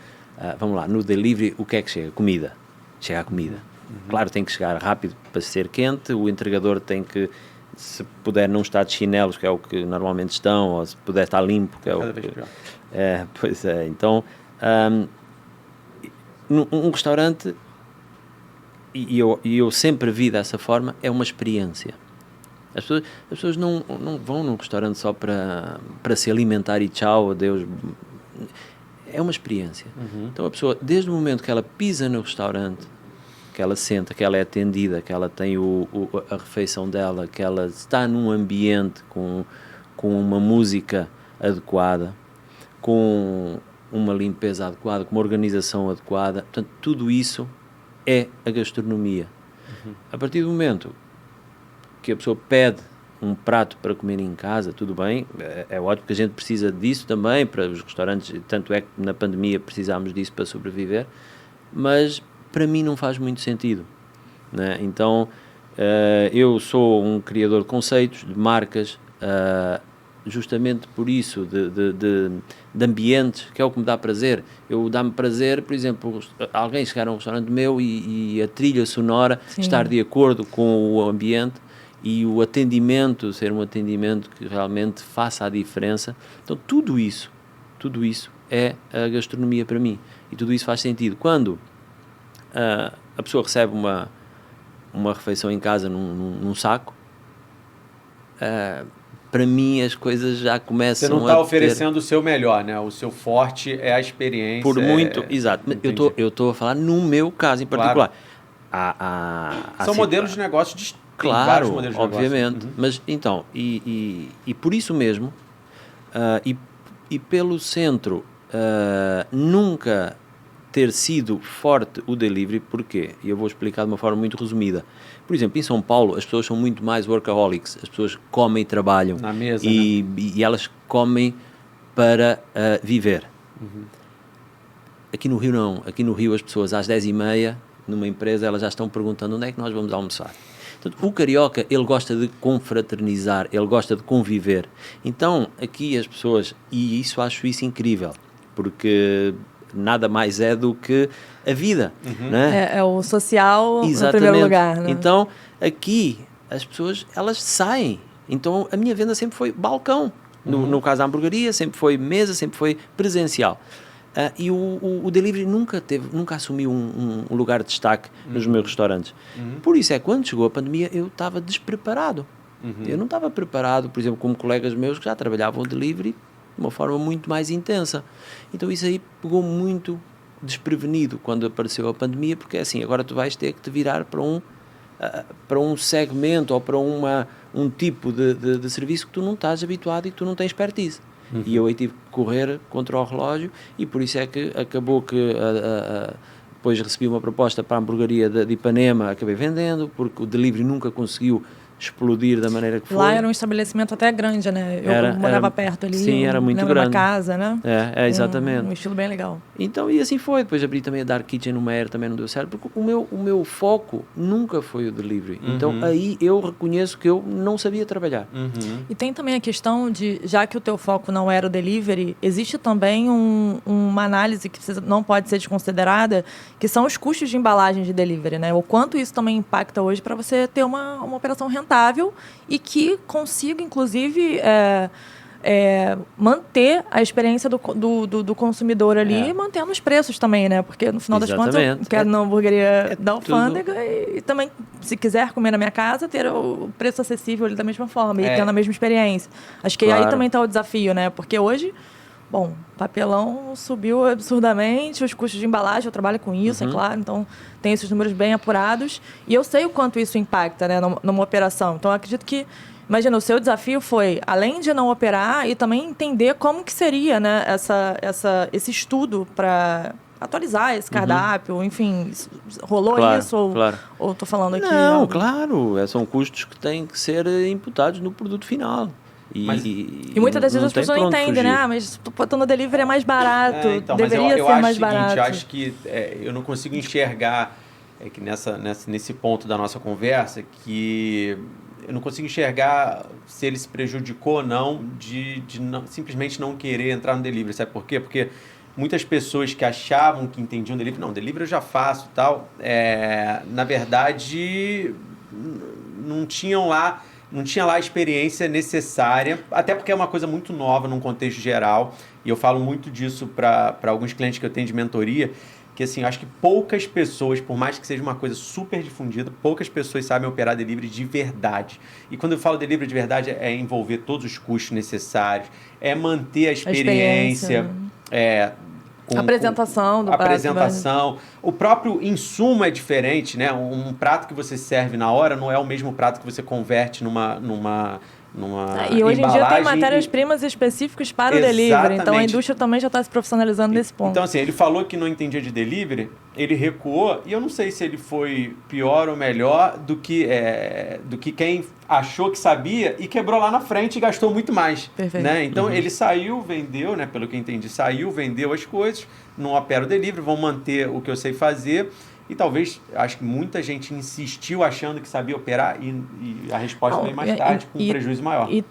vamos lá, no delivery, o que é que chega? Comida. Chega a comida. Claro, tem que chegar rápido para ser quente, o entregador tem que, se puder não estar de chinelos, que é o que normalmente estão, ou se puder estar limpo, que é o que... Pois é, então, um restaurante, e eu sempre vi dessa forma, é uma experiência. As pessoas não vão num restaurante só para se alimentar e tchau, adeus. É uma experiência. Então a pessoa, desde o momento que ela pisa no restaurante, que ela senta, que ela é atendida, que ela tem a refeição dela, que ela está num ambiente com uma música adequada, com uma limpeza adequada, com uma organização adequada. Portanto, tudo isso é a gastronomia. A partir do momento que a pessoa pede um prato para comer em casa, tudo bem, é ótimo que a gente precisa disso também para os restaurantes, tanto é que na pandemia precisámos disso para sobreviver, mas para mim não faz muito sentido, né? Então, eu sou um criador de conceitos, de marcas, justamente por isso, de ambientes, que é o que me dá prazer. Dá-me prazer, por exemplo, alguém chegar a um restaurante meu e a trilha sonora estar de acordo com o ambiente e o atendimento, ser um atendimento que realmente faça a diferença. Então, tudo isso é a gastronomia para mim. E tudo isso faz sentido. Quando a pessoa recebe uma refeição em casa num saco, para mim as coisas já começam a... Você não está oferecendo o seu melhor, né? O seu forte é a experiência. Por muito, exato. Eu estou a falar no meu caso em particular. Claro. São modelos de negócio distintos. Claro, obviamente. Mas então, e por isso mesmo, e pelo centro nunca ter sido forte o delivery, porquê? E eu vou explicar de uma forma muito resumida. Por exemplo, em São Paulo, as pessoas são muito mais workaholics. As pessoas comem e trabalham. Na mesa, e elas comem para viver. Aqui no Rio não. Aqui no Rio as pessoas às 10h30, numa empresa, elas já estão perguntando onde é que nós vamos almoçar. Portanto, o carioca, ele gosta de confraternizar, ele gosta de conviver. Então, aqui as pessoas, e acho isso incrível, porque nada mais é do que a vida, né? É o social. Exatamente. No primeiro lugar, né? Então, aqui, as pessoas, elas saem. Então, a minha venda sempre foi balcão. No caso da hamburgueria, sempre foi mesa, sempre foi presencial. E o delivery nunca assumiu um lugar de destaque nos meus restaurantes. Por isso quando chegou a pandemia, eu estava despreparado. Eu não estava preparado, por exemplo, como colegas meus que já trabalhavam o delivery de uma forma muito mais intensa. Então isso aí pegou muito desprevenido quando apareceu a pandemia, porque assim, agora tu vais ter que te virar para um segmento ou para um tipo de serviço que tu não estás habituado e que tu não tens expertise. E eu aí tive que correr contra o relógio, e por isso é que acabou que depois recebi uma proposta para a hamburgueria de Ipanema, acabei vendendo, porque o delivery nunca conseguiu explodir da maneira que foi. Lá era um estabelecimento até grande, né? Eu morava perto ali. Sim, era muito grande. Uma casa, né? Exatamente. Um estilo bem legal. Então, e assim foi. Depois abri também a Dark Kitchen no Meier, também não deu certo, porque o meu foco nunca foi o delivery. Então, aí eu reconheço que eu não sabia trabalhar. E tem também a questão de, já que o teu foco não era o delivery, existe também uma análise que não pode ser desconsiderada, que são os custos de embalagem de delivery, né? O quanto isso também impacta hoje para você ter uma operação rentável e que consiga, inclusive, manter a experiência do consumidor ali, mantendo os preços também, né? Porque, no final das contas, eu quero na hamburgueria da alfândega e também, se quiser comer na minha casa, ter o preço acessível ali da mesma forma e tendo a mesma experiência. Acho que aí também está o desafio, né? Porque hoje, bom, papelão subiu absurdamente, os custos de embalagem, eu trabalho com isso, é claro, então tem esses números bem apurados e eu sei o quanto isso impacta, né, numa operação. Então, eu acredito que imagina, o seu desafio foi, além de não operar, e também entender como que seria, né, esse estudo para atualizar esse cardápio, enfim, rolou isso? Ou tô falando aqui? Não, claro, são custos que têm que ser imputados no produto final. E muitas das vezes as pessoas não entendem, né? Mas botando no delivery é mais barato, deveria ser mais barato. Eu acho que eu não consigo enxergar que nesse ponto da nossa conversa, que eu não consigo enxergar se ele se prejudicou ou não de simplesmente não querer entrar no delivery. Sabe por quê? Porque muitas pessoas que achavam que entendiam delivery, não, delivery eu já faço e tal, na verdade não tinha lá a experiência necessária, até porque é uma coisa muito nova num contexto geral, e eu falo muito disso para alguns clientes que eu tenho de mentoria, que assim, eu acho que poucas pessoas, por mais que seja uma coisa super difundida, poucas pessoas sabem operar delivery de verdade. E quando eu falo delivery de verdade, é envolver todos os custos necessários, é manter a experiência. A apresentação do prato. Apresentação. O próprio insumo é diferente, né? Um prato que você serve na hora não é o mesmo prato que você converte numa e hoje em dia tem matérias-primas específicas para o delivery. Então a indústria também já está se profissionalizando nesse ponto. Então, assim, ele falou que não entendia de delivery, ele recuou, e eu não sei se ele foi pior ou melhor do que quem achou que sabia e quebrou lá na frente e gastou muito mais. Perfeito. Né? Então ele saiu, vendeu, né? Pelo que eu entendi, vendeu as coisas, não opera o delivery, vão manter o que eu sei fazer. E talvez, acho que muita gente insistiu achando que sabia operar e a resposta veio mais tarde, com um prejuízo maior. E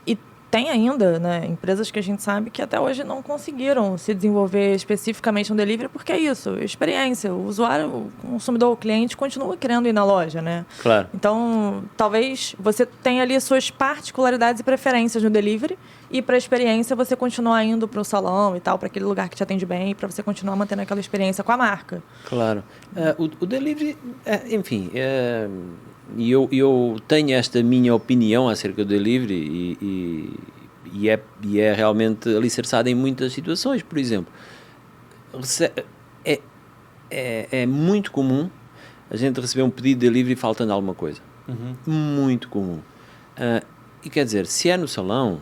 tem ainda, né, empresas que a gente sabe que até hoje não conseguiram se desenvolver especificamente no delivery, porque é isso, experiência. O usuário, o consumidor, o cliente continua querendo ir na loja, né? Claro. Então, talvez você tenha ali suas particularidades e preferências no delivery, e para a experiência você continuar indo para o salão e tal, para aquele lugar que te atende bem, para você continuar mantendo aquela experiência com a marca. Claro. O delivery, enfim, e eu tenho esta minha opinião acerca do delivery e é realmente alicerçada em muitas situações. Por exemplo, é muito comum a gente receber um pedido de delivery faltando alguma coisa. Muito comum. E quer dizer, se é no salão,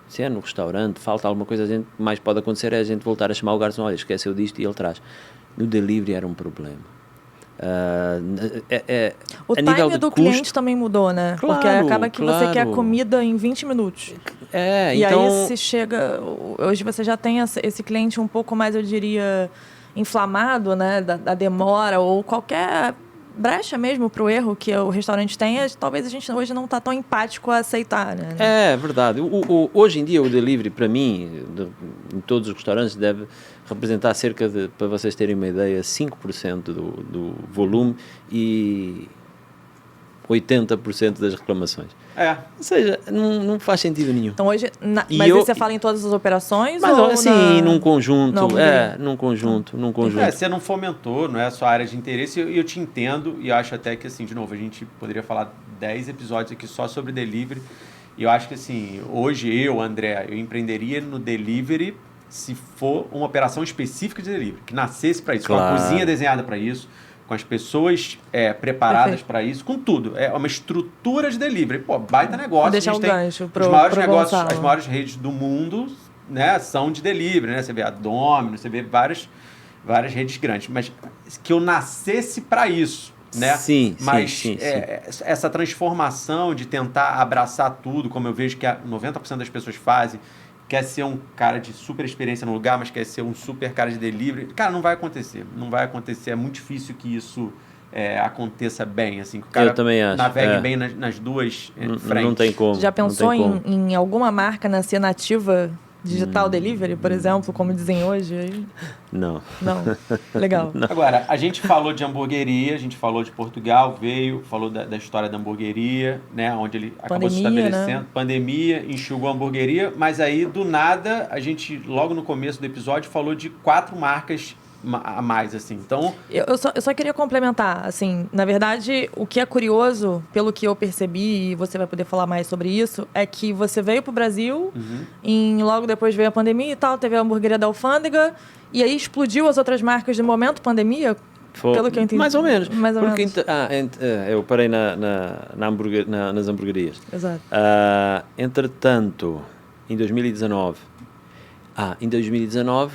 se é no restaurante, falta alguma coisa, o mais pode acontecer é a gente voltar a chamar o garçom, olha, esqueceu disto, e ele traz. No delivery era um problema. O time do cliente também mudou, né? Claro, porque acaba que você quer comida em 20 minutos. E então... aí se chega... Hoje você já tem esse cliente um pouco mais, eu diria, inflamado, né? Da demora ou qualquer brecha mesmo para o erro que o restaurante tem, talvez a gente hoje não está tão empático a aceitar, né? É verdade. Hoje em dia o delivery, para mim, em todos os restaurantes, deve representar cerca de, para vocês terem uma ideia, 5% do volume e 80% das reclamações. Ou seja, não faz sentido nenhum. Então hoje, mas você fala em todas as operações? Mas ou assim, num conjunto. Num conjunto. Você não fomentou, não é a sua área de interesse, e eu te entendo, e eu acho até que, assim, de novo, a gente poderia falar 10 episódios aqui só sobre delivery, e eu acho que, assim, hoje André, eu empreenderia no delivery se for uma operação específica de delivery, que nascesse para isso, com a cozinha desenhada para isso, com as pessoas preparadas para isso, com tudo. É uma estrutura de delivery. Pô, baita negócio. Vou deixar um gancho pro negócios, as maiores redes do mundo, né, são de delivery, né? Você vê a Domino's, você vê várias redes grandes. Mas que eu nascesse para isso, né? Sim, essa transformação de tentar abraçar tudo, como eu vejo que 90% das pessoas fazem, quer ser um cara de super experiência no lugar, mas quer ser um super cara de delivery. Cara, não vai acontecer. Não vai acontecer. É muito difícil que isso aconteça bem, assim. Que o cara navegue bem nas duas frentes. Não tem como. Já pensou em alguma marca nascer nativa digital delivery, por exemplo, como dizem hoje? Não. Legal. Não. Agora, a gente falou de hamburgueria, a gente falou de Portugal, falou da história da hamburgueria, né, onde ele acabou se estabelecendo. Né? Pandemia, enxugou a hamburgueria, mas aí, do nada, a gente, logo no começo do episódio, falou de 4 marcas a mais, assim, então... Eu só queria complementar, assim, na verdade, o que é curioso, pelo que eu percebi, e você vai poder falar mais sobre isso, é que você veio pro Brasil, logo depois veio a pandemia e tal, teve a hamburgueria da Alfândega, e aí explodiu as outras marcas de momento pandemia. Pelo que eu entendi. Mais ou menos. Mais ou menos. Eu parei nas hamburguerias. Exato. Entretanto, em 2019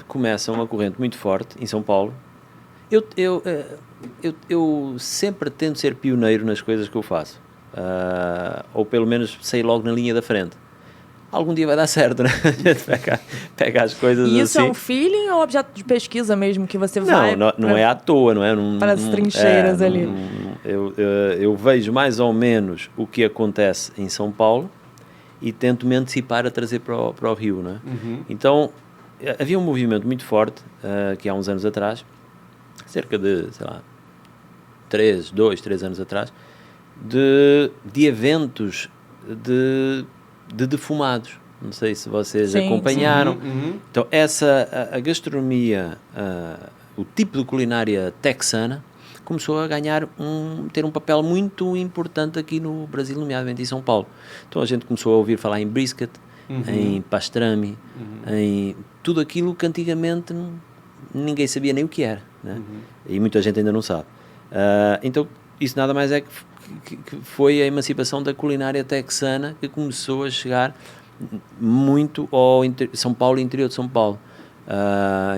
começa uma corrente muito forte em São Paulo. Eu sempre tento ser pioneiro nas coisas que eu faço. Ou pelo menos sair logo na linha da frente. Algum dia vai dar certo, né? A gente pega as coisas assim. E isso é um feeling ou objeto de pesquisa mesmo que você vai... Não é à toa, não é? Para as trincheiras ali. Eu vejo mais ou menos o que acontece em São Paulo e tento me antecipar a trazer para o Rio, né? Então, havia um movimento muito forte, que há uns anos atrás, cerca de, 3 anos atrás, de eventos de defumados. Não sei se vocês acompanharam. Então, a gastronomia, o tipo de culinária texana, começou a ter um papel muito importante aqui no Brasil, nomeadamente em São Paulo. Então, a gente começou a ouvir falar em brisket, em pastrami, em tudo aquilo que antigamente ninguém sabia nem o que era, né? E muita gente ainda não sabe. Então, isso nada mais é que foi a emancipação da culinária texana que começou a chegar muito ao São Paulo e interior de São Paulo.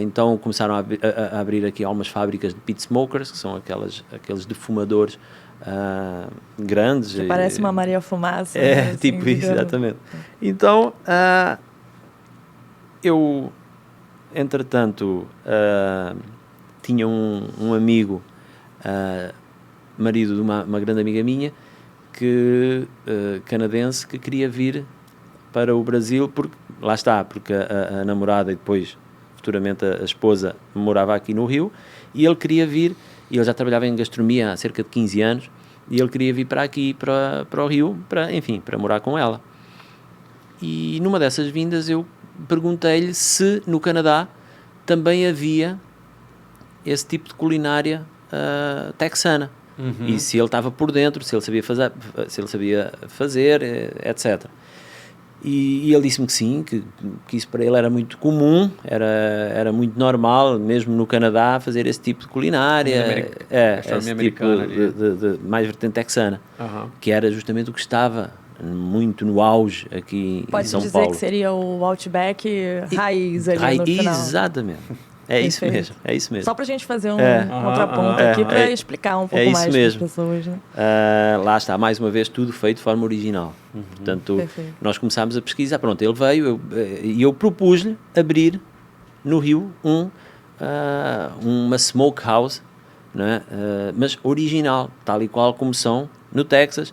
Então começaram a abrir aqui algumas fábricas de pit smokers, que são aqueles defumadores grandes. Que parece uma Maria Fumaça. Assim, tipo isso, exatamente. Então, eu, entretanto, tinha um amigo, marido de uma grande amiga minha, canadense, que queria vir para o Brasil, porque a namorada e depois, futuramente, a esposa morava aqui no Rio, e ele queria vir, e ele já trabalhava em gastronomia há cerca de 15 anos, e ele queria vir para aqui, para o Rio, para morar com ela. E numa dessas vindas eu perguntei-lhe se no Canadá também havia esse tipo de culinária texana. E se ele estava por dentro, se ele sabia fazer, etc. E ele disse-me que sim, que isso para ele era muito comum, era muito normal, mesmo no Canadá, fazer esse tipo de culinária, esse americana tipo de mais vertente texana, que era justamente o que estava muito no auge aqui em São Paulo. Pode dizer que seria o Outback raiz ali no final. Exatamente. É isso mesmo. Só para a gente fazer um contraponto aqui para explicar um pouco mais para as pessoas. Né? Lá está, mais uma vez, tudo feito de forma original. Portanto, nós começámos a pesquisar. Pronto, ele veio e eu propus-lhe abrir no Rio uma smokehouse, não é? Mas original, tal e qual como são no Texas.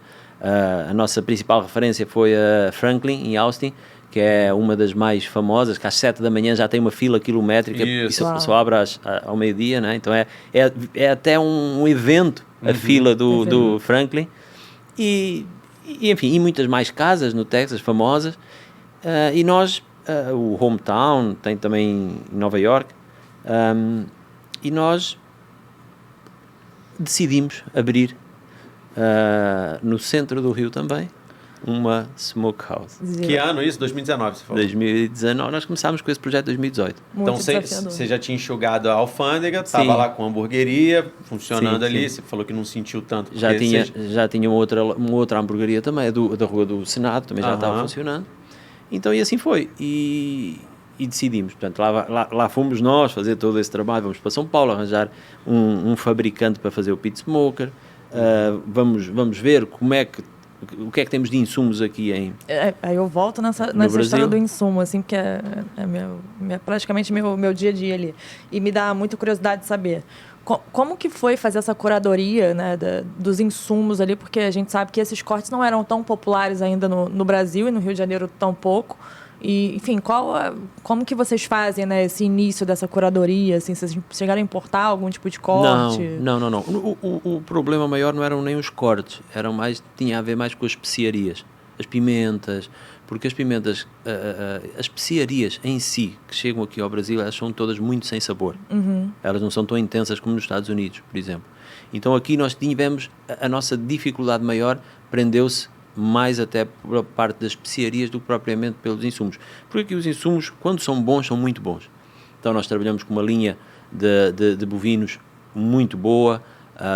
A nossa principal referência foi a Franklin, em Austin, que é uma das mais famosas, que às 7 da manhã já tem uma fila quilométrica e só abre ao meio-dia, né? Então é até um evento a fila do Franklin. E enfim, e muitas mais casas no Texas famosas. E nós, o Hometown, tem também em Nova York, e nós decidimos abrir no centro do Rio também uma smokehouse. Que ano isso? 2019, você falou? 2019. Nós começámos com esse projeto em 2018. Então você já tinha enxugado a alfândega, estava lá com a hamburgueria, funcionando ali, você falou que não sentiu tanto. Já tinha uma outra hamburgueria também, da Rua do Senado, também já estava funcionando. Então, e assim foi. E decidimos. Portanto, lá fomos nós fazer todo esse trabalho. Vamos para São Paulo arranjar um fabricante para fazer o pit smoker. Vamos ver o que é que temos de insumos aqui aí eu volto nessa história do insumo, assim, porque é praticamente meu dia a dia ali. E me dá muita curiosidade de saber como que foi fazer essa curadoria, né, dos insumos ali, porque a gente sabe que esses cortes não eram tão populares ainda no Brasil e no Rio de Janeiro tão pouco. E, enfim, como que vocês fazem, né, esse início dessa curadoria? Assim, vocês chegaram a importar algum tipo de corte? Não. O problema maior não eram nem os cortes, tinha a ver mais com as especiarias, as pimentas, porque as pimentas, as especiarias em si, que chegam aqui ao Brasil, elas são todas muito sem sabor. Elas não são tão intensas como nos Estados Unidos, por exemplo. Então aqui nós tivemos, a nossa dificuldade maior prendeu-se mais até pela parte das especiarias do que propriamente pelos insumos. Porque aqui os insumos, quando são bons, são muito bons. Então nós trabalhamos com uma linha de bovinos muito boa,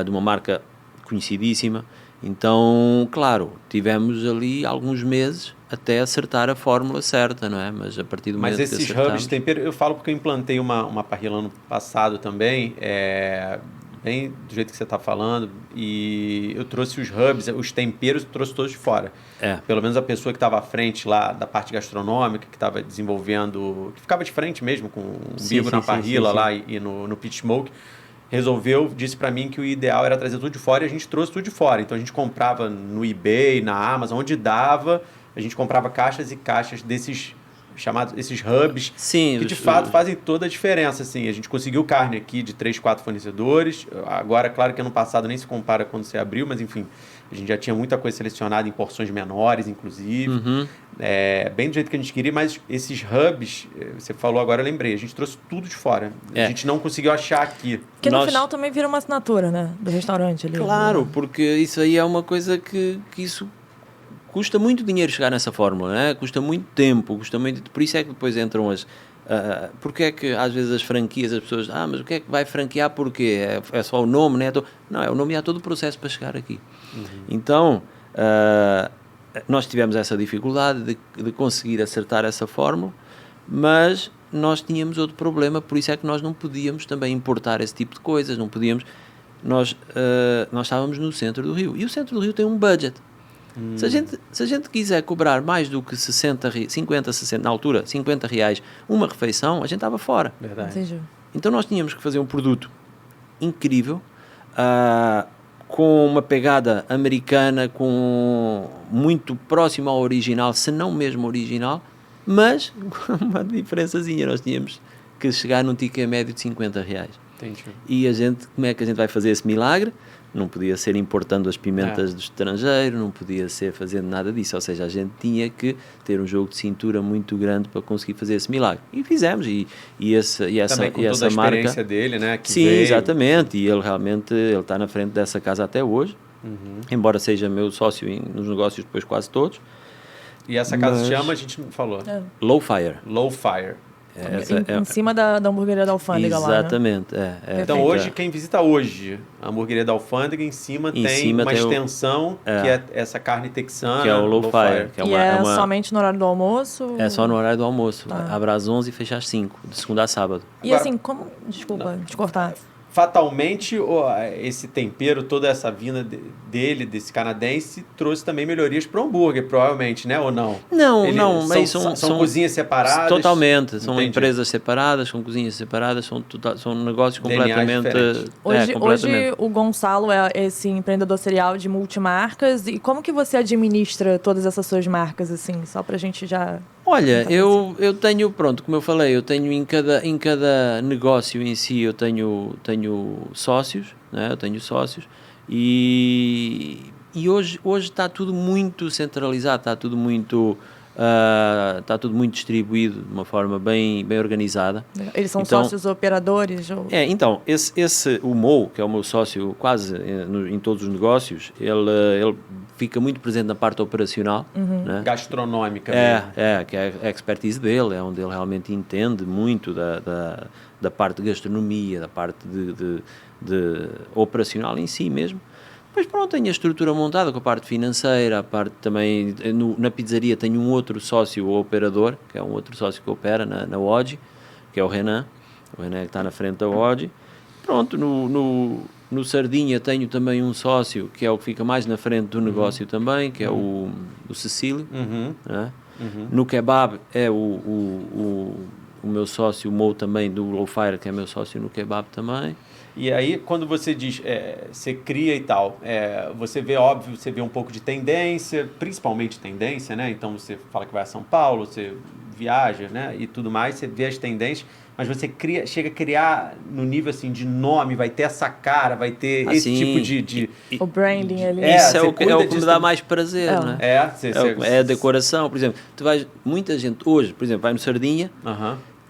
de uma marca conhecidíssima. Então, claro, tivemos ali alguns meses até acertar a fórmula certa, não é? Mas a partir do momento que acertamos... Mas esses hubs de tempero, eu falo porque eu implantei uma parrilla ano passado também, bem do jeito que você está falando, e eu trouxe os hubs, os temperos, eu trouxe todos de fora. Pelo menos a pessoa que estava à frente lá da parte gastronômica, que estava desenvolvendo, que ficava de frente mesmo, com um bico na parrilla lá e no pit smoke, disse para mim que o ideal era trazer tudo de fora e a gente trouxe tudo de fora. Então a gente comprava no eBay, na Amazon, onde dava, a gente comprava caixas e caixas desses esses hubs, que de fato fazem toda a diferença. Assim. A gente conseguiu carne aqui de 3, 4 fornecedores. Agora, claro que ano passado nem se compara quando você abriu, mas enfim, a gente já tinha muita coisa selecionada em porções menores, inclusive. Bem do jeito que a gente queria, mas esses hubs, você falou agora, eu lembrei, a gente trouxe tudo de fora. A gente não conseguiu achar aqui. Porque no final também vira uma assinatura, né? Do restaurante ali. Claro, porque isso aí é uma coisa que isso custa muito dinheiro chegar nessa fórmula, né? Custa muito tempo, por isso é que depois entram as... porque é que às vezes as franquias, as pessoas... mas o que é que vai franquear porquê? É só o nome, né? Não, é o nome e há todo o processo para chegar aqui. Então, nós tivemos essa dificuldade de conseguir acertar essa fórmula, mas nós tínhamos outro problema, por isso é que nós não podíamos também importar esse tipo de coisas, não podíamos... Nós estávamos no centro do Rio, e o centro do Rio tem um budget. Se a gente quiser cobrar mais do que 50, 60, na altura, 50 reais uma refeição, a gente estava fora. Verdade. Então nós tínhamos que fazer um produto incrível, com uma pegada americana, com muito próximo ao original, se não mesmo original, mas com uma diferençazinha. Nós tínhamos que chegar num ticket médio de 50 reais. Entendi. E como é que a gente vai fazer esse milagre? Não podia ser importando as pimentas do estrangeiro, não podia ser fazendo nada disso. Ou seja, a gente tinha que ter um jogo de cintura muito grande para conseguir fazer esse milagre. E fizemos. E essa também com e toda essa a experiência marca dele, né? Que sim, veio. Exatamente. E ele realmente está na frente dessa casa até hoje. Embora seja meu sócio nos negócios depois quase todos. E essa casa se chama, a gente não falou. Low Fire. Low Fire. Em cima da hamburgueria da Alfândega lá, né? Exatamente. Então hoje, quem visita hoje a hamburgueria da Alfândega, em cima tem uma extensão que é essa carne texana. Que é o Low Fire. Que é somente no horário do almoço? É só no horário do almoço. Abre às 11 e fecha às 5, de segunda a sábado. E agora, assim, como... Desculpa te cortar. Fatalmente, esse tempero, toda essa vinda desse canadense, trouxe também melhorias para o hambúrguer, provavelmente, né? Ou não? Não, mas são cozinhas separadas? Totalmente. São empresas separadas, são cozinhas separadas, são negócios completamente... Hoje o Gonçalo é esse empreendedor serial de multimarcas. E como que você administra todas essas suas marcas, assim? Só para a gente já... Olha, eu tenho, como eu falei, eu tenho em cada negócio em si, eu tenho sócios, né? Eu tenho sócios e hoje está tudo muito centralizado, está tudo muito distribuído de uma forma bem organizada. Eles são sócios operadores? Ou... Então, o Mo, que é o meu sócio quase em todos os negócios, ele fica muito presente na parte operacional. Né? Gastronômica. Que é a expertise dele, é onde ele realmente entende muito da parte de gastronomia, da parte de operacional em si mesmo. Depois, pronto, tenho a estrutura montada com a parte financeira, a parte também... na pizzaria tenho um outro sócio operador, que é um outro sócio que opera na ODG, que é o Renan. O Renan que está na frente da ODG. Pronto, no Sardinha tenho também um sócio, que é o que fica mais na frente do negócio também, que é o Cecílio. Né? No Kebab é o meu sócio, o Mo também, do Low Fire, que é meu sócio no Kebab também. E aí, quando você diz, você cria e tal, você vê um pouco de tendência, principalmente tendência, né? Então, você fala que vai a São Paulo, você viaja, né? E tudo mais, você vê as tendências, mas você chega a criar no nível, assim, de nome, vai ter essa cara, vai ter esse tipo de... O branding ali. Isso é o que me dá mais prazer, né? É a decoração, por exemplo. Muita gente hoje, por exemplo, vai no Sardinha,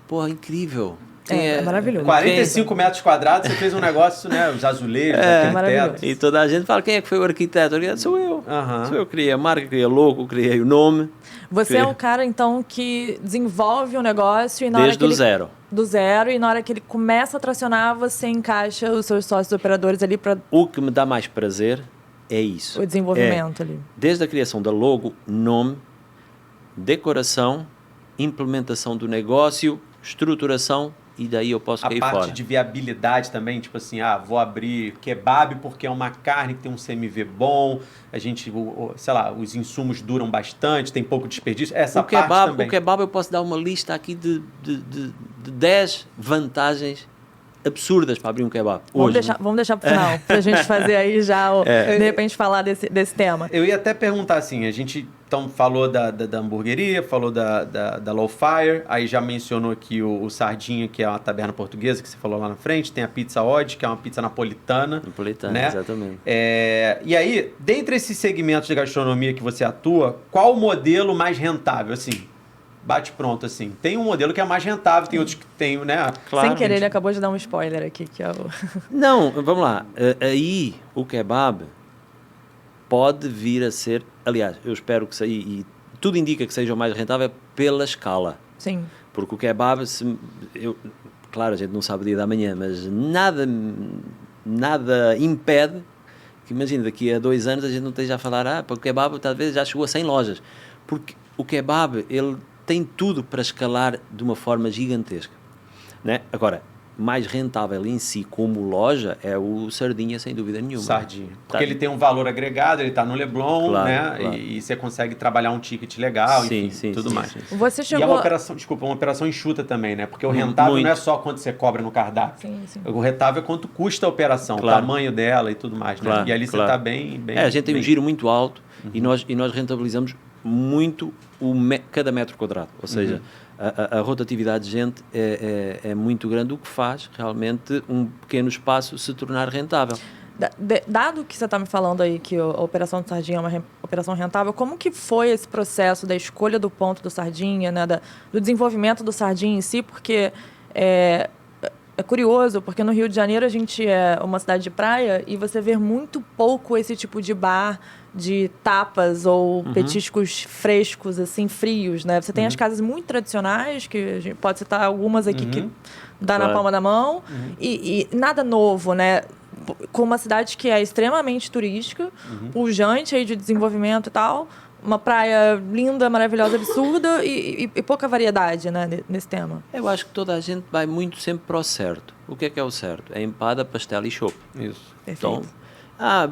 pô, incrível. É maravilhoso. 45 metros quadrados, você fez um negócio, né? Os azulejos, aquele teto. E toda a gente fala, quem é que foi o arquiteto? Sou eu. Sou eu que criei a marca, criei a logo, criei o nome. Você é um cara, então, que desenvolve um negócio e na hora que zero. Do zero, e na hora que ele começa a tracionar, você encaixa os seus sócios operadores ali para... O que me dá mais prazer é isso. O desenvolvimento ali. Desde a criação da logo, nome, decoração, implementação do negócio, estruturação, e daí eu posso cair fora. A parte de viabilidade também, tipo assim, vou abrir kebab porque é uma carne que tem um CMV bom, a gente, sei lá, os insumos duram bastante, tem pouco desperdício, essa parte também. O kebab eu posso dar uma lista aqui de 10 vantagens absurdas para abrir um kebab. Vamos deixar para o final, para a gente fazer aí já, de repente, falar desse tema. Eu ia até perguntar assim, a gente então falou da hamburgueria, falou da Low Fire, aí já mencionou aqui o Sardinha, que é uma taberna portuguesa, que você falou lá na frente, tem a Pizza Odd, que é uma pizza napolitana. Né? Exatamente. E aí, dentre esses segmentos de gastronomia que você atua, qual o modelo mais rentável, assim? Bate pronto, assim. Tem um modelo que é mais rentável, tem outros que tem, né? Claro, sem querer, ele acabou de dar um spoiler aqui, que é o... Não, vamos lá. Aí, o kebab pode vir a ser... Aliás, eu espero que seja... E tudo indica que seja o mais rentável pela escala. Sim. Porque o kebab... Claro, a gente não sabe o dia da manhã, mas nada impede que, imagina, daqui a 2 anos a gente não esteja a falar porque o kebab talvez já chegou a 100 lojas. Porque o kebab, ele tem tudo para escalar de uma forma gigantesca, né? Agora, mais rentável em si como loja é o Sardinha, sem dúvida nenhuma. Sardinha. Porque ele tem um valor agregado, ele está no Leblon, claro, né? Claro. E você consegue trabalhar um ticket legal, enfim, tudo mais. Sim. Você chegou... E é uma operação, uma operação enxuta também, né? Porque o rentável não é só quanto você cobra no cardápio. Sim. O rentável é quanto custa a operação, o tamanho dela e tudo mais, né? E ali você está bem... a gente tem um giro muito alto e nós rentabilizamos muito cada metro quadrado, ou seja, a rotatividade de gente é muito grande, o que faz realmente um pequeno espaço se tornar rentável. Dado que você está me falando aí que a operação do Sardinha é uma operação rentável, como que foi esse processo da escolha do ponto do Sardinha, né, do desenvolvimento do Sardinha em si? Porque é curioso, porque no Rio de Janeiro a gente é uma cidade de praia e você vê muito pouco esse tipo de bar de tapas ou petiscos frescos, assim, frios, né? Você tem as casas muito tradicionais, que a gente pode citar algumas aqui que dá na palma da mão, e nada novo, né? Com uma cidade que é extremamente turística, pujante aí de desenvolvimento e tal, uma praia linda, maravilhosa, absurda e pouca variedade, né, nesse tema. Eu acho que toda a gente vai muito sempre para o certo. O que é o certo? É empada, pastel e chopp. Isso. Então,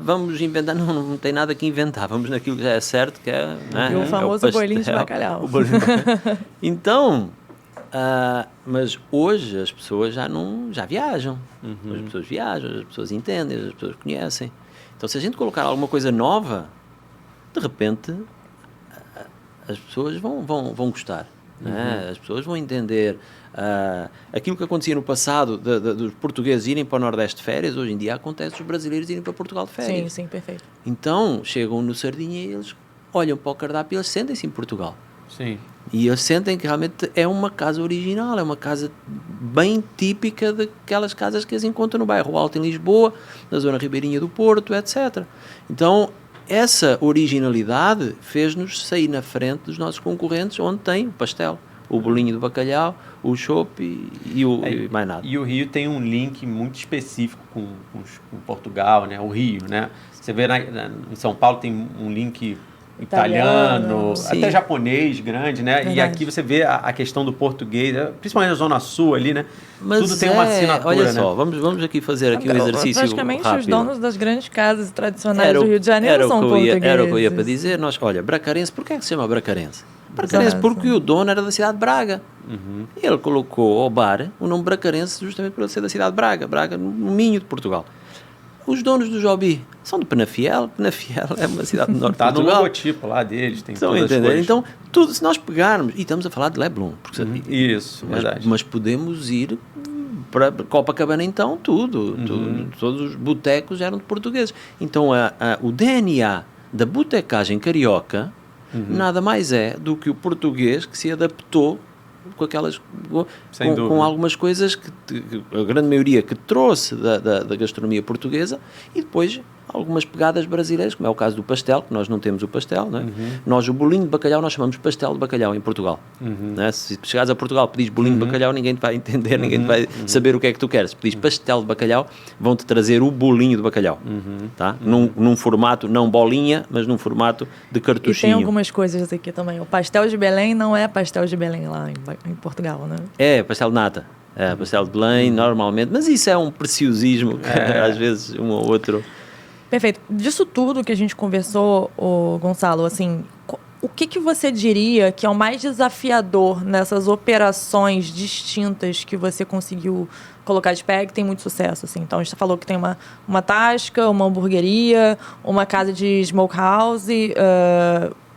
vamos inventar. Não tem nada que inventar. Vamos naquilo que já é certo, que é... E o famoso bolinho de bacalhau. Então, mas hoje as pessoas já viajam. As pessoas viajam, as pessoas entendem, as pessoas conhecem. Então, se a gente colocar alguma coisa nova, de repente as pessoas vão gostar, né? As pessoas vão entender aquilo que acontecia no passado dos portugueses irem para o Nordeste de férias, hoje em dia acontece os brasileiros irem para Portugal de férias. Sim, perfeito. Então chegam no Sardinha e eles olham para o cardápio e eles sentem-se em Portugal. Sim. E eles sentem que realmente é uma casa original, é uma casa bem típica daquelas casas que eles encontram no bairro Alto em Lisboa, na zona ribeirinha do Porto, etc. Então essa originalidade fez-nos sair na frente dos nossos concorrentes, onde tem o pastel, o bolinho de bacalhau, o chopp e mais nada. E o Rio tem um link muito específico com Portugal, né? O Rio, né? Você vê em São Paulo tem um link italiano, até japonês grande, né? Verdade. E aqui você vê a questão do português, principalmente na Zona Sul ali, né? Mas tudo tem uma assinatura, olha só, vamos aqui fazer aqui um exercício praticamente rápido. Os donos das grandes casas tradicionais do Rio de Janeiro são portugueses. Era o que eu ia para dizer. Olha, Bracarense, porquê é que se chama Bracarense? Bracarense porque o dono era da cidade de Braga. Ele colocou ao bar o nome Bracarense justamente por ele ser da cidade de Braga. Braga, no Minho de Portugal. Os donos do Joby são de Penafiel. Penafiel é uma cidade do norte de Portugal. Está no logotipo lá deles, tem todas as cores. Então, tudo, se nós pegarmos... E estamos a falar de Leblon. Porque, isso, verdade. Mas podemos ir para Copacabana, então, tudo. Todos os botecos eram de portugueses. Então, o DNA da botecagem carioca nada mais é do que o português que se adaptou com aquelas com algumas coisas que a grande maioria que trouxe da gastronomia portuguesa, e depois algumas pegadas brasileiras, como é o caso do pastel, que nós não temos o pastel, não é? Nós o bolinho de bacalhau nós chamamos pastel de bacalhau em Portugal. Não é? Se chegares a Portugal, pedis bolinho de bacalhau, ninguém te vai entender, ninguém te vai saber o que é que tu queres. Se pedis pastel de bacalhau, vão-te trazer o bolinho de bacalhau, tá? Num formato, não bolinha, mas num formato de cartuchinho. E tem algumas coisas aqui também. O pastel de Belém não é pastel de Belém lá em Portugal, né? É, pastel de nata. É, pastel de Belém, normalmente. Mas isso é um preciosismo que às vezes um ou outro... Perfeito. Disso tudo que a gente conversou, Gonçalo, assim, o que você diria que é o mais desafiador nessas operações distintas que você conseguiu colocar de pé, que tem muito sucesso, assim? Então, a gente falou que tem uma tasca, uma hamburgueria, uma casa de smokehouse,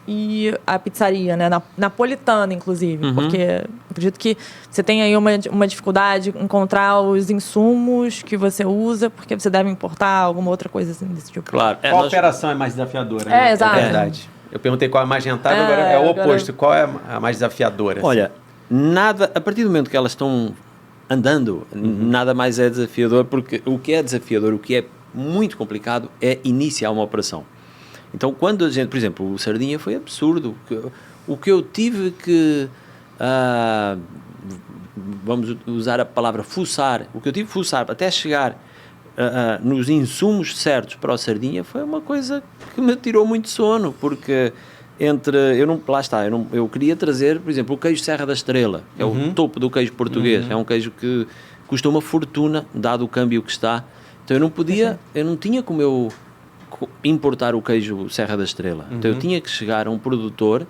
e a pizzaria, né? Napolitana, inclusive, porque acredito que você tem aí uma dificuldade em encontrar os insumos que você usa, porque você deve importar alguma outra coisa assim, desse tipo. Claro. Qual operação é mais desafiadora? Né? Exato. É verdade. Eu perguntei qual é a mais rentável, agora é o oposto. Qual é a mais desafiadora? Olha, nada, a partir do momento que elas estão andando, nada mais é desafiador, porque o que é desafiador, o que é muito complicado é iniciar uma operação. Então, quando a gente, por exemplo, o Sardinha foi absurdo. O que eu tive que, vamos usar a palavra fuçar, o que eu tive que fuçar até chegar nos insumos certos para o Sardinha foi uma coisa que me tirou muito sono, porque eu queria trazer, por exemplo, o queijo Serra da Estrela, que é o topo do queijo português, é um queijo que custa uma fortuna, dado o câmbio que está. Então eu não tinha como eu importar o queijo Serra da Estrela. Então eu tinha que chegar a um produtor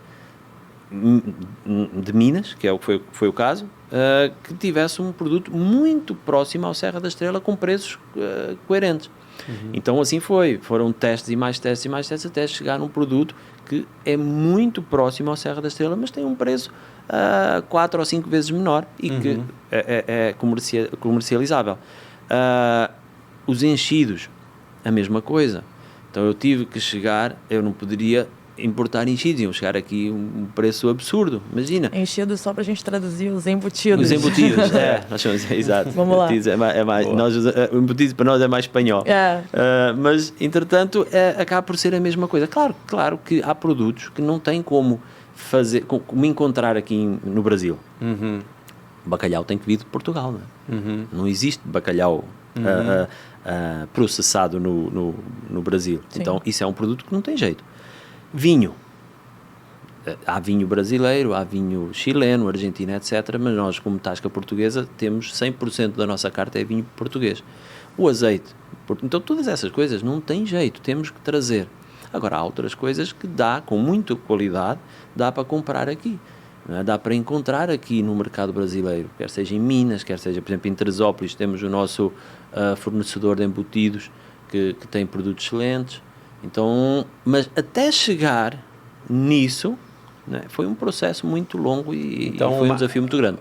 de Minas, que é o que foi o caso, que tivesse um produto muito próximo ao Serra da Estrela com preços coerentes. Então assim foram testes e mais testes e mais testes até chegar num produto que é muito próximo ao Serra da Estrela, mas tem um preço 4 ou 5 vezes menor e que é comercializável. Os enchidos, a mesma coisa. Então eu tive que chegar, eu não poderia importar enchidos, iam chegar aqui um preço absurdo, imagina. Enchidos só para a gente traduzir os embutidos. Os embutidos, nós chamamos, exato. Vamos lá. O embutido para nós é mais espanhol. Mas, entretanto, acaba por ser a mesma coisa. Claro que há produtos que não têm como encontrar aqui no Brasil. Bacalhau tem que vir de Portugal, não é? Não existe bacalhau processado no Brasil. Sim. Então, isso é um produto que não tem jeito. Vinho. Há vinho brasileiro, há vinho chileno, argentino, etc. Mas nós, como tasca portuguesa, temos 100% da nossa carta é vinho português. O azeite. Então, todas essas coisas não tem jeito, temos que trazer. Agora, há outras coisas que com muita qualidade, dá para comprar aqui. Não é? Dá para encontrar aqui no mercado brasileiro, quer seja em Minas, quer seja, por exemplo, em Teresópolis, temos o nosso fornecedor de embutidos que tem produtos excelentes. Então, mas até chegar nisso, né, foi um processo muito longo e foi um desafio muito grande.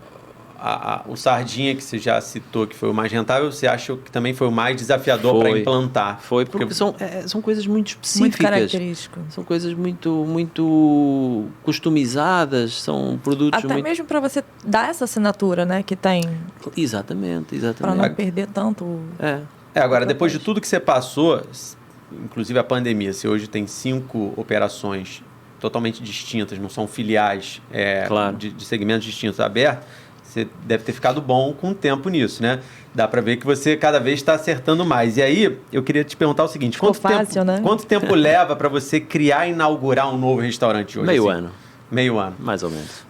O Sardinha, que você já citou, que foi o mais rentável, você acha que também foi o mais desafiador para implantar? Foi, porque são coisas muito específicas. Muito características. São coisas muito customizadas, são produtos até mesmo para você dar essa assinatura, né, que tem. Exatamente. Para não perder tanto. Agora, depois de tudo que você passou, inclusive a pandemia, você hoje tem 5 operações totalmente distintas, não são filiais claro. de segmentos distintos abertos, você deve ter ficado bom com o tempo nisso, né? Dá para ver que você cada vez está acertando mais. E aí, eu queria te perguntar o seguinte, quanto tempo leva para você criar e inaugurar um novo restaurante hoje? Meio ano. Meio ano. Mais ou menos.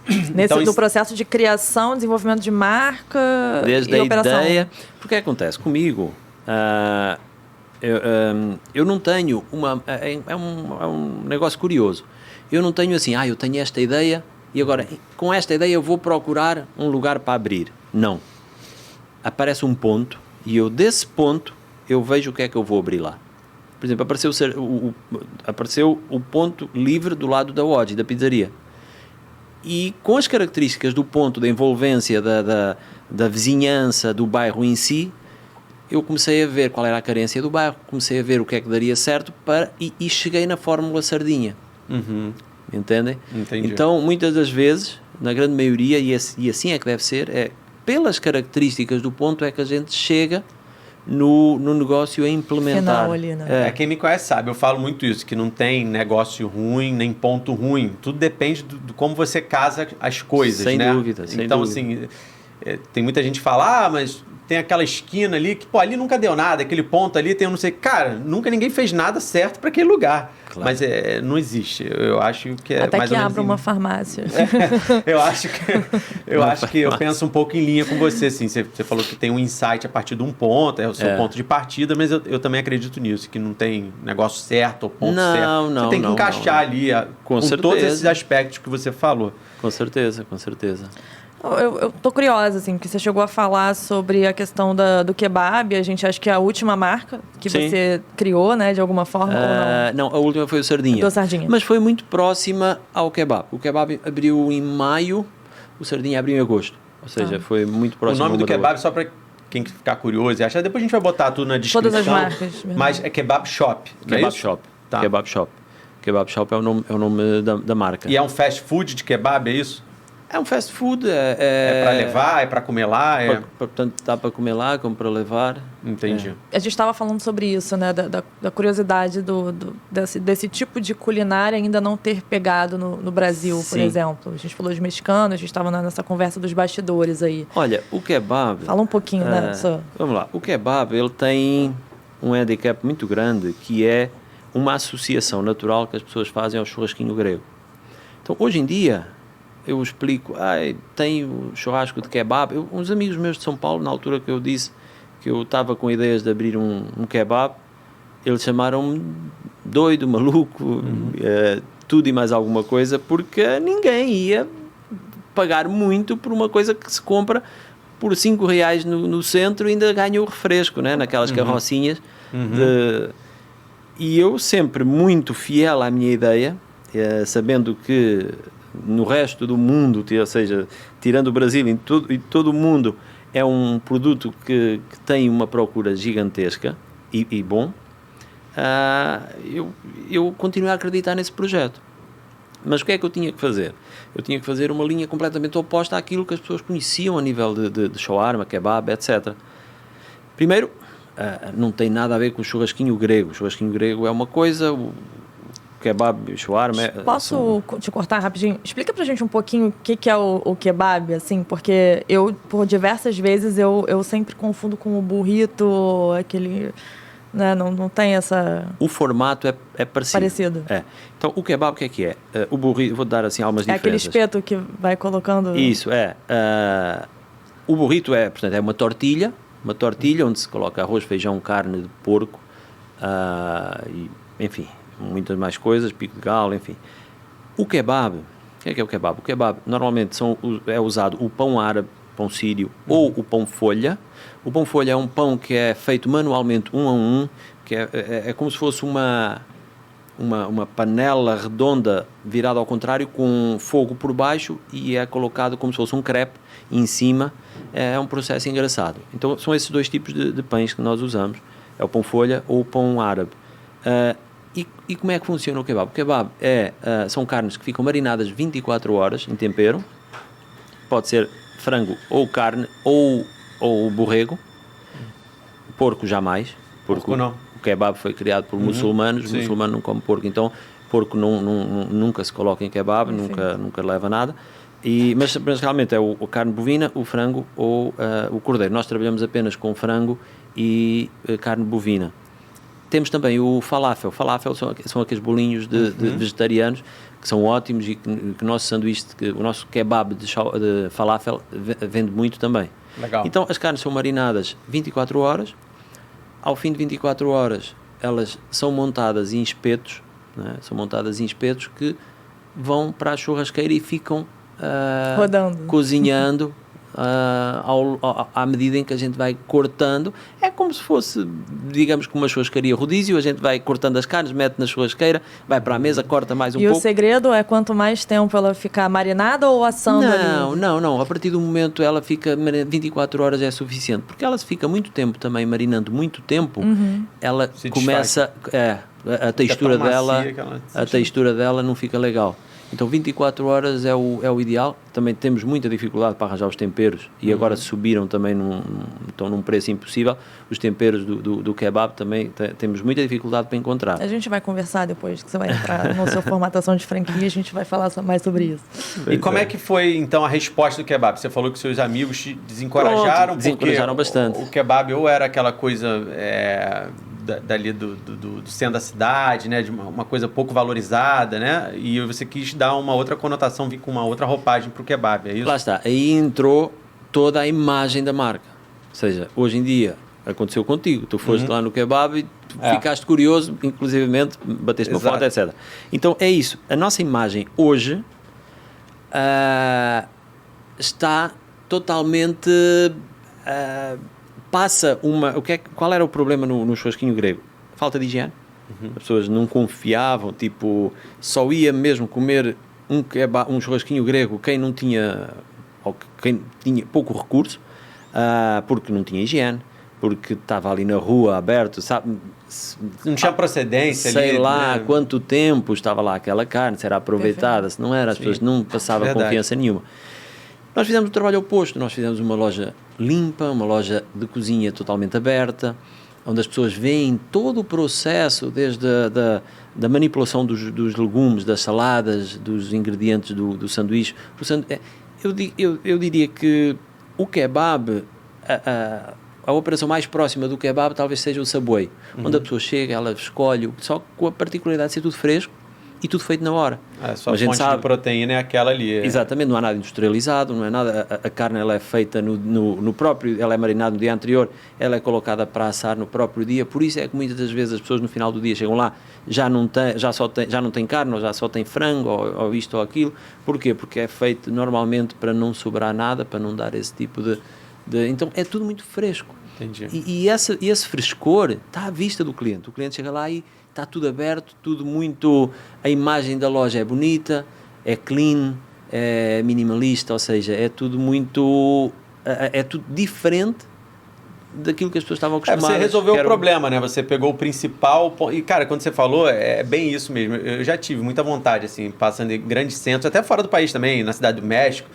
No processo de criação, desenvolvimento de marca desde e a operação. Ideia. Porque acontece comigo, eu não tenho é um negócio curioso. Eu não tenho assim, eu tenho esta ideia e agora com esta ideia eu vou procurar um lugar para abrir. Não. Aparece um ponto e desse ponto eu vejo o que é que eu vou abrir lá. Por exemplo, apareceu o ponto livre do lado da Oji, da pizzaria. E com as características do ponto, da envolvência, da vizinhança, do bairro em si, eu comecei a ver qual era a carência do bairro, comecei a ver o que é que daria certo e cheguei na fórmula Sardinha. entendem? Entendi. Então, muitas das vezes, na grande maioria, e assim é que deve ser, pelas características do ponto é que a gente chega no negócio a implementar. Final ali, né? Quem me conhece sabe, eu falo muito isso, que não tem negócio ruim, nem ponto ruim. Tudo depende de como você casa as coisas, sem né? Dúvida, sem então, dúvida. assim, tem muita gente que fala, mas tem aquela esquina ali que, ali nunca deu nada, aquele ponto ali tem não sei... Cara, nunca ninguém fez nada certo para aquele lugar. Claro. Mas não existe. Eu acho que até mais que ou menos abra uma farmácia. Eu acho que eu penso um pouco em linha com você, assim. Você falou que tem um insight a partir de um ponto, é o seu ponto de partida, mas eu também acredito nisso, que não tem negócio certo ou ponto certo. Você tem que encaixar ali com todos esses aspectos que você falou. Com certeza, com certeza. Eu tô curiosa, assim, porque você chegou a falar sobre a questão do kebab. A gente acha que é a última marca que você criou, né, de alguma forma, ou não? Não, a última foi o Sardinha. Do Sardinha. Mas foi muito próxima ao kebab. O kebab abriu em maio, o Sardinha abriu em agosto. Ou seja, foi muito próximo. O nome do kebab, só para quem ficar curioso e achar, depois a gente vai botar tudo na descrição. Todas as marcas. Mas é Kebab Shop, Kebab Shop. Tá. Kebab Shop. Kebab Shop é o nome da marca. E é um fast food de kebab, é isso? É um fast food. É para levar, é para comer lá? Portanto, dá para comer lá, como para levar. Entendi. A gente estava falando sobre isso, né? Da curiosidade desse tipo de culinária ainda não ter pegado no Brasil, por exemplo. A gente falou de mexicano, a gente estava nessa conversa dos bastidores aí. Olha, o kebab... Fala um pouquinho, né? Vamos lá. O kebab, ele tem um handicap muito grande, que é uma associação natural que as pessoas fazem ao churrasquinho grego. Então, hoje em dia... Eu explico, tem o churrasco de kebab. Uns amigos meus de São Paulo, na altura que eu disse que eu estava com ideias de abrir um kebab, eles chamaram-me doido, maluco, tudo e mais alguma coisa, porque ninguém ia pagar muito por uma coisa que se compra por R$5 no centro e ainda ganha o refresco, né? Naquelas carrocinhas. E eu sempre muito fiel à minha ideia, sabendo que no resto do mundo, ou seja, tirando o Brasil e todo o mundo, é um produto que tem uma procura gigantesca e bom, eu continuo a acreditar nesse projeto. Mas o que é que eu tinha que fazer? Eu tinha que fazer uma linha completamente oposta àquilo que as pessoas conheciam a nível de shawarma, kebab, etc. Primeiro, não tem nada a ver com o churrasquinho grego. O churrasquinho grego é uma coisa... Kebab, shawarma... Posso te cortar rapidinho? Explica pra gente um pouquinho o que é o kebab, assim, porque eu, por diversas vezes, eu sempre confundo com o burrito, aquele... Né, não tem essa... O formato é parecido. Então, o kebab, o que é? O burrito, vou dar assim algumas diferenças. É aquele espeto que vai colocando... Isso, o burrito portanto, é uma tortilha onde se coloca arroz, feijão, carne de porco, enfim... muitas mais coisas, pico de galo, enfim. O kebab, o que é o kebab? O kebab, normalmente, é usado o pão árabe, pão sírio, ou o pão folha. O pão folha é um pão que é feito manualmente um a um, que é como se fosse uma panela redonda virada ao contrário, com fogo por baixo, e é colocado como se fosse um crepe em cima. É um processo engraçado. Então, são esses dois tipos de pães que nós usamos. É o pão folha ou o pão árabe. E como é que funciona o kebab? O kebab são carnes que ficam marinadas 24 horas em tempero. Pode ser frango ou carne ou borrego. Porco jamais. Porco não. O kebab foi criado por muçulmanos. O muçulmano não come porco. Então, porco nunca se coloca em kebab, nunca leva nada. Mas realmente é a carne bovina, o frango ou o cordeiro. Nós trabalhamos apenas com frango e carne bovina. Temos também o falafel. Falafel são aqueles bolinhos de vegetarianos que são ótimos e que o nosso sanduíche, o nosso kebab de falafel vende muito também. Legal. Então as carnes são marinadas 24 horas. Ao fim de 24 horas elas são montadas em espetos, né? São montadas em espetos que vão para a churrasqueira e ficam rodando, cozinhando à medida em que a gente vai cortando. É como se fosse, digamos, que uma churrascaria rodízio. A gente vai cortando as carnes, mete na churrasqueira, vai para a mesa, corta mais um pouco. E o segredo é quanto mais tempo ela ficar marinada ou assando ali? Não. A partir do momento ela fica 24 horas é suficiente. Porque ela se fica muito tempo também marinando muito tempo, ela começa... A textura dela não fica legal. Então 24 horas é o ideal. Também temos muita dificuldade para arranjar os temperos e agora subiram também, estão num preço impossível. Os temperos do kebab também temos muita dificuldade para encontrar. A gente vai conversar depois que você vai entrar na sua formatação de franquia, a gente vai falar mais sobre isso. E como é que foi, então, a resposta do kebab? Você falou que seus amigos te desencorajaram. Desencorajaram bastante. O kebab ou era aquela coisa dali do centro da cidade, né? De uma coisa pouco valorizada, né? E você quis dar uma outra conotação, vir com uma outra roupagem para o kebab, é isso? Lá está. Aí entrou toda a imagem da marca. Ou seja, hoje em dia, aconteceu contigo. Tu foste lá no kebab e ficaste curioso, inclusivamente bateste uma foto, etc. Então é isso. A nossa imagem hoje está totalmente... passa uma... Qual era o problema no churrasquinho grego? Falta de higiene. As pessoas não confiavam, tipo, só ia mesmo comer um churrasquinho grego quem não tinha, ou quem tinha pouco recurso, porque não tinha higiene, porque estava ali na rua aberto, sabe? Não tinha procedência ali. Sei lá quanto tempo estava lá aquela carne, se era aproveitada, se não era, as pessoas não passavam confiança nenhuma. Nós fizemos o trabalho oposto, nós fizemos uma loja limpa, uma loja de cozinha totalmente aberta, onde as pessoas veem todo o processo, desde da manipulação dos legumes, das saladas, dos ingredientes do sanduíche. Eu diria que o kebab, a operação mais próxima do kebab talvez seja o Subway, onde a pessoa chega, ela escolhe, só com a particularidade de ser tudo fresco, e tudo feito na hora. Só a fonte de proteína é aquela ali. Exatamente, não há nada industrializado, não é nada. A carne ela é feita no próprio, ela é marinada no dia anterior, ela é colocada para assar no próprio dia, por isso é que muitas das vezes as pessoas no final do dia chegam lá, já não tem carne, ou já só tem frango, ou isto ou aquilo. Porquê? Porque é feito normalmente para não sobrar nada, para não dar esse tipo de... Então é tudo muito fresco. Entendi. E esse frescor está à vista do cliente. O cliente chega lá e está tudo aberto, tudo muito... A imagem da loja é bonita, é clean, é minimalista, ou seja, é tudo muito... É tudo diferente daquilo que as pessoas estavam acostumadas. Você resolveu o problema, né? Você pegou o principal... E, cara, quando você falou, é bem isso mesmo. Eu já tive muita vontade, assim, passando em grandes centros, até fora do país também, na Cidade do México,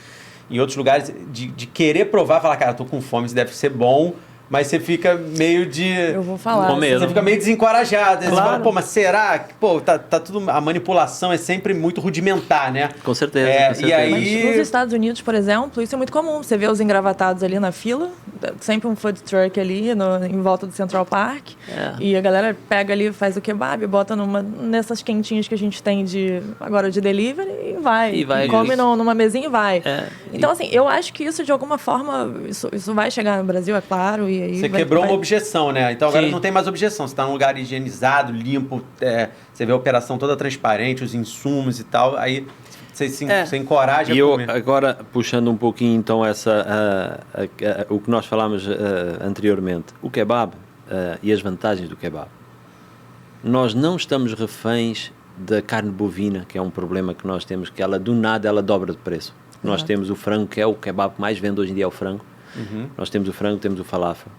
em outros lugares, de querer provar, falar, cara, tô com fome, isso deve ser bom... Mas você fica meio de... Eu vou falar. Você fica meio desencorajado. Claro. Você fala, pô, mas será que... Pô, tá tudo... A manipulação é sempre muito rudimentar, né? Com certeza, com certeza. E aí... Mas nos Estados Unidos, por exemplo, isso é muito comum. Você vê os engravatados ali na fila, sempre um food truck ali em volta do Central Park. E a galera pega ali, faz o kebab, bota nessas quentinhas que a gente tem agora de delivery e vai. E come numa mesinha e vai. Então, assim, eu acho que isso, de alguma forma, isso vai chegar no Brasil, é claro, e você quebrou uma objeção, né? Então agora não tem mais objeção. Você está num lugar higienizado, limpo, você vê a operação toda transparente, os insumos e tal, aí você encoraja a comer. Agora, puxando um pouquinho então o que nós falámos anteriormente, o kebab e as vantagens do kebab. Nós não estamos reféns da carne bovina, que é um problema que nós temos, que ela do nada ela dobra de preço. Nós temos o frango, que é o kebab que mais vende hoje em dia, é o frango. Nós temos o frango, temos o falafel.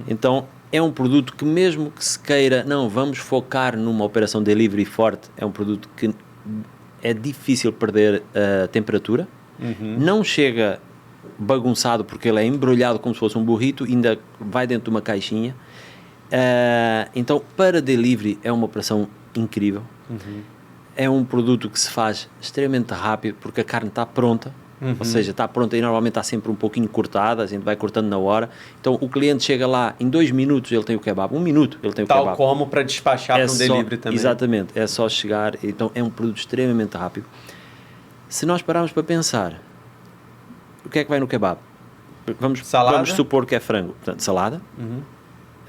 Então é um produto que, mesmo que se queira, não, vamos focar numa operação delivery forte, é um produto que é difícil perder a temperatura, não chega bagunçado porque ele é embrulhado como se fosse um burrito, ainda vai dentro de uma caixinha. Então, para delivery é uma operação incrível. É um produto que se faz extremamente rápido porque a carne está pronta. Ou seja, está pronta e normalmente está sempre um pouquinho cortada, a gente vai cortando na hora. Então o cliente chega lá, em 2 minutos ele tem o kebab, 1 minuto ele tem o kebab. Tal como para despachar para um delivery também. Exatamente, é só chegar. Então é um produto extremamente rápido. Se nós pararmos para pensar, o que é que vai no kebab? Vamos supor que é frango. Portanto, salada.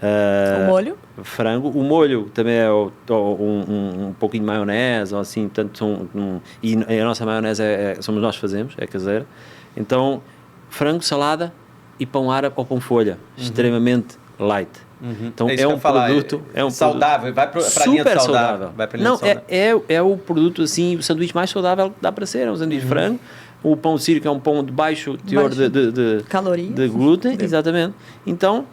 O molho? Frango. O molho também é um pouquinho de maionese, ou assim, portanto, e a nossa maionese somos nós que fazemos, é caseira. Então, frango, salada e pão árabe ou pão folha, extremamente light. Então é um produto saudável, vai para a linha super saudável. Não, é o produto assim, o sanduíche mais saudável que dá para ser, é um sanduíche de frango. O pão sírio, que é um pão de baixo teor de calorias, de glúten, exatamente. Então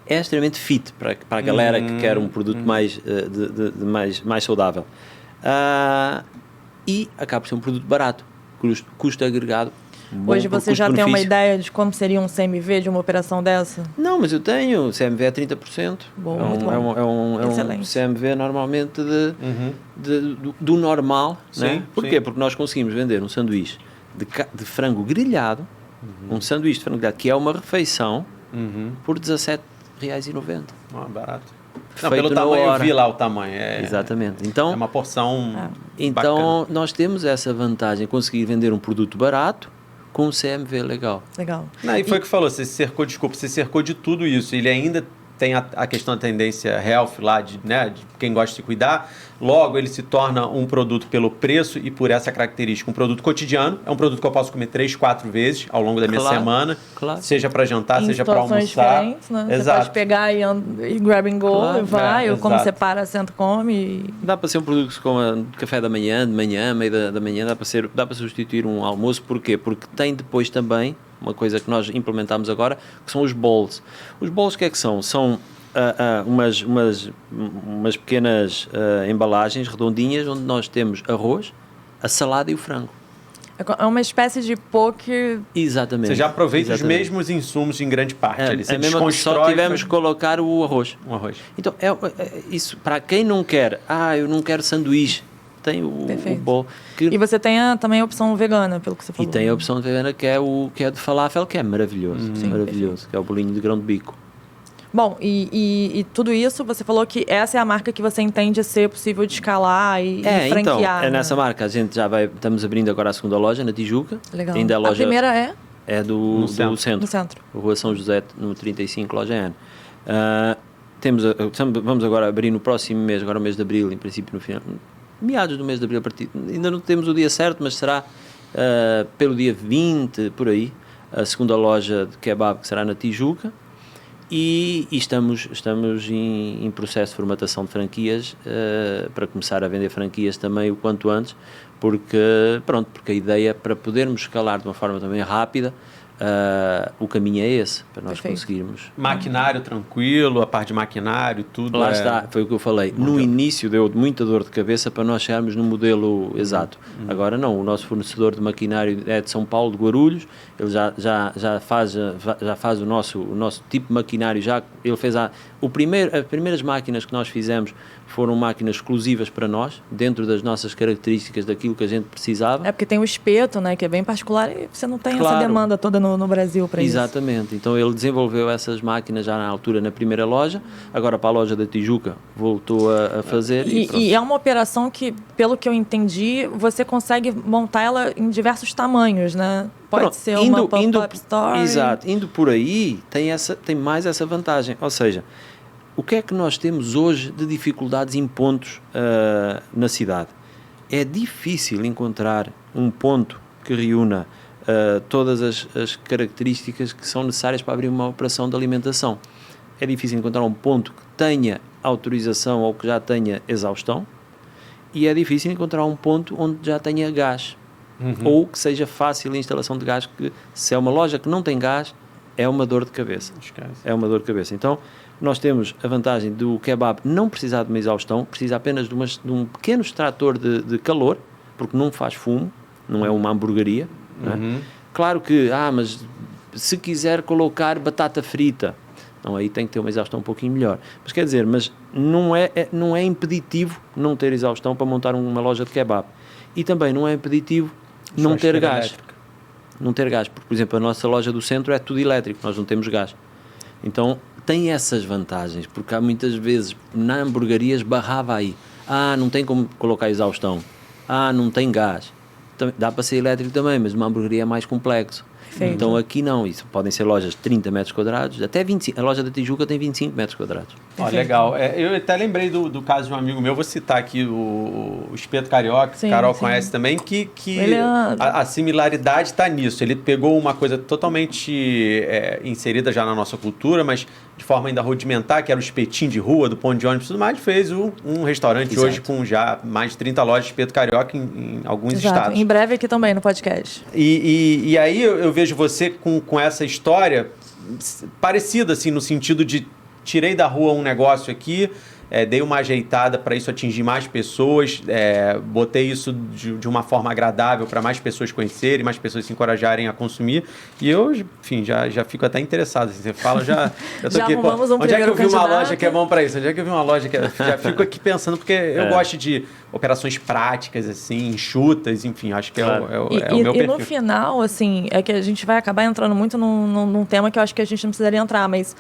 é extremamente fit para a galera que quer um produto mais saudável. e acaba por ser um produto barato, custo agregado. Hoje você já tem uma ideia de como seria um CMV de uma operação dessa? Não, mas eu tenho. O CMV é 30%. Bom, muito bom. É um CMV normalmente do normal. Sim, né? Porquê? Porque nós conseguimos vender um sanduíche de frango grelhado, um sanduíche de frango grelhado, que é uma refeição, por R$17,90. Barato. Não, pelo tamanho eu vi lá o tamanho. Exatamente. Então, é uma porção Então, bacana. Nós temos essa vantagem, conseguir vender um produto barato com um CMV legal. Não, e foi o que falou, você cercou de tudo isso. Ele ainda tem a questão da tendência health lá, de quem gosta de se cuidar. Logo, ele se torna um produto pelo preço e por essa característica, um produto cotidiano. É um produto que eu posso comer 3, 4 vezes ao longo da minha semana. Claro. Seja para jantar, seja para almoçar. Diferentes, né? Exato. Você pode pegar e grab and go, e vai. Ou como você para, senta, come. Dá para ser um produto que se coma no café da manhã, meio da manhã. Dá para substituir um almoço. Porquê? Porque tem depois também uma coisa que nós implementamos agora, que são os bowls. Os bowls, o que é que são? São umas pequenas embalagens redondinhas onde nós temos arroz, a salada e o frango. É uma espécie de poke. Exatamente. Você já aproveita os mesmos insumos em grande parte. Ali. Você só tivemos que colocar o arroz. Então, isso para quem não quer, eu não quero sanduíche, tem o bowl. E você tem também a opção vegana, pelo que você falou. E tem a opção vegana que é de falafel, que é maravilhoso. Maravilhoso, que é o bolinho de grão de bico. Bom, e tudo isso, você falou que essa é a marca que você entende ser possível de escalar e franquear. Então, nessa marca. A gente estamos abrindo agora a segunda loja na Tijuca. Legal. Ainda a primeira é? É do centro. No centro. Rua São José, no 35, loja N. Vamos agora abrir no próximo mês, agora o mês de abril, em princípio no final, meados do mês de abril, ainda não temos o dia certo, mas será pelo dia 20, por aí, a segunda loja de kebab, que será na Tijuca. E estamos em processo de formatação de franquias para começar a vender franquias também o quanto antes, porque a ideia para podermos escalar de uma forma também rápida, o caminho é esse, para nós conseguirmos. Maquinário tranquilo, a parte de maquinário, tudo. Lá está, foi o que eu falei. No início deu muita dor de cabeça para nós chegarmos no modelo exato. Agora não, o nosso fornecedor de maquinário é de São Paulo, de Guarulhos, ele já faz o nosso tipo de maquinário, ele fez as primeiras máquinas que nós fizemos foram máquinas exclusivas para nós, dentro das nossas características, daquilo que a gente precisava. É porque tem o espeto, né, que é bem particular, e você não tem essa demanda toda no Brasil para isso. Exatamente. Então ele desenvolveu essas máquinas já na altura, na primeira loja, agora para a loja da Tijuca voltou a fazer. E é uma operação que, pelo que eu entendi, você consegue montar ela em diversos tamanhos, né? Pode ser uma pop-up store. Exato. Indo por aí, tem mais essa vantagem. Ou seja, o que é que nós temos hoje de dificuldades em pontos na cidade? É difícil encontrar um ponto que reúna todas as características que são necessárias para abrir uma operação de alimentação. É difícil encontrar um ponto que tenha autorização ou que já tenha exaustão, e é difícil encontrar um ponto onde já tenha gás, ou que seja fácil a instalação de gás, que se é uma loja que não tem gás, é uma dor de cabeça. É uma dor de cabeça. Então, nós temos a vantagem do kebab não precisar de uma exaustão, precisa apenas de um pequeno extrator de calor, porque não faz fumo, não é uma hamburgueria. Não é? Claro que, mas se quiser colocar batata frita, não, aí tem que ter uma exaustão um pouquinho melhor. Mas quer dizer, não é impeditivo não ter exaustão para montar uma loja de kebab. E também não é impeditivo não ter gás. Não ter gás, porque, por exemplo, a nossa loja do centro é tudo elétrico, nós não temos gás. Então, tem essas vantagens, porque há muitas vezes, na hamburguerias, barrava aí. Não tem como colocar exaustão. Não tem gás. Dá para ser elétrico também, mas uma hamburgueria é mais complexo. Perfeito. Então aqui não, isso podem ser lojas de 30 metros quadrados, até 25, a loja da Tijuca tem 25 metros quadrados. Legal. Eu até lembrei do caso de um amigo meu, vou citar aqui o Espeto Carioca, que Carol conhece também, que a similaridade está nisso. Ele pegou uma coisa totalmente inserida já na nossa cultura, mas de forma ainda rudimentar, que era o espetinho de rua, do ponto de ônibus e tudo mais, fez um restaurante hoje com já mais de 30 lojas de Espeto Carioca em alguns estados. Em breve aqui também no podcast. E aí eu vejo você com essa história parecida, assim, no sentido de tirei da rua um negócio aqui, dei uma ajeitada para isso atingir mais pessoas, botei isso de uma forma agradável para mais pessoas conhecerem, mais pessoas se encorajarem a consumir. E eu, enfim, já fico até interessado. Assim, você fala, já tô já aqui, onde é que eu vi uma loja que é bom para isso? Onde é que eu vi uma loja que já fico aqui pensando, porque eu gosto de operações práticas, assim, enxutas, enfim, acho que é o meu perfil. E no final, assim, é que a gente vai acabar entrando muito num tema que eu acho que a gente não precisaria entrar, mas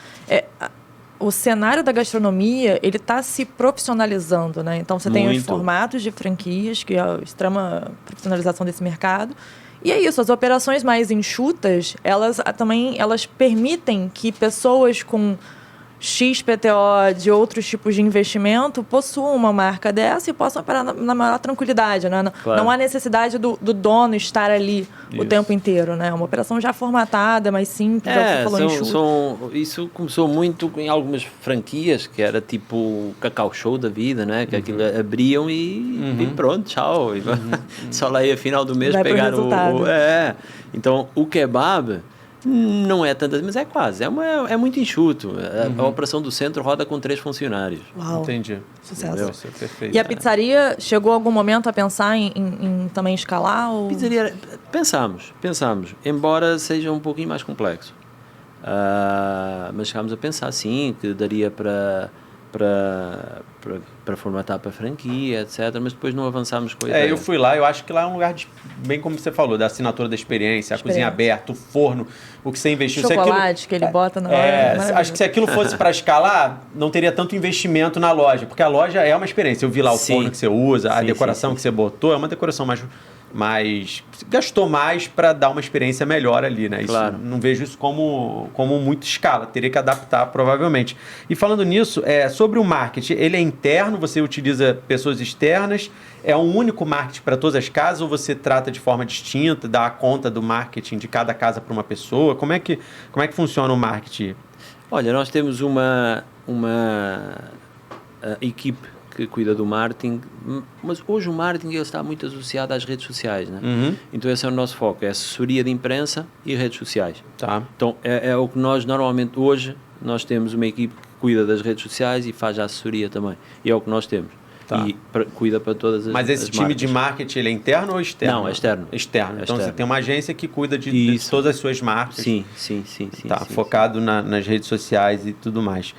o cenário da gastronomia, ele está se profissionalizando, né? Então, você tem os formatos de franquias, que é a extrema profissionalização desse mercado. E é isso, as operações mais enxutas, elas permitem que pessoas com XPTO de outros tipos de investimento possuam uma marca dessa e possam operar na maior tranquilidade, né? Claro. Não há necessidade do dono estar ali o tempo inteiro, né? Uma operação já formatada, mais simples, você falou enxuta. Isso começou muito em algumas franquias, que era tipo o Cacau Show da vida, né? Que aquilo abriam e pronto, tchau. Só lá ia final do mês pegar o Então, o kebab não é tanto, mas é quase. É muito enxuto. A operação do centro roda com 3 funcionários. Uau. Entendi. Sucesso. Isso é perfeito. E a pizzaria chegou algum momento a pensar em também escalar? Ou... Pizzaria, pensamos. Embora seja um pouquinho mais complexo. Mas chegámos a pensar, sim, que daria para formatar para franquia, etc. Mas depois não avançámos com a ideia. Eu fui lá, eu acho que lá é um lugar, bem como você falou, da assinatura da experiência, a cozinha aberta, o forno, o que você investiu. Chocolate que ele bota na hora. Acho que se aquilo fosse para escalar, não teria tanto investimento na loja, porque a loja é uma experiência. Eu vi lá o forno que você usa, a decoração que você botou, é uma decoração mais gastou mais para dar uma experiência melhor ali, né? Claro. Não vejo isso como muito escala, teria que adaptar provavelmente. E falando nisso, sobre o marketing, ele é interno, você utiliza pessoas externas, é um único marketing para todas as casas ou você trata de forma distinta, dá a conta do marketing de cada casa para uma pessoa? Como é que funciona o marketing? Olha, nós temos uma equipe que cuida do marketing, mas hoje o marketing ele está muito associado às redes sociais, né? Então esse é o nosso foco, é assessoria de imprensa e redes sociais. Tá. Então é o que nós normalmente hoje, nós temos uma equipe que cuida das redes sociais e faz a assessoria também, e é o que nós temos. Tá. E cuida para todas as Mas esse as time marcas. de marketing, ele é interno ou externo? Não, é externo. Externo. Então você tem uma agência que cuida de todas as suas marcas. Sim. Focado nas redes sociais e tudo mais.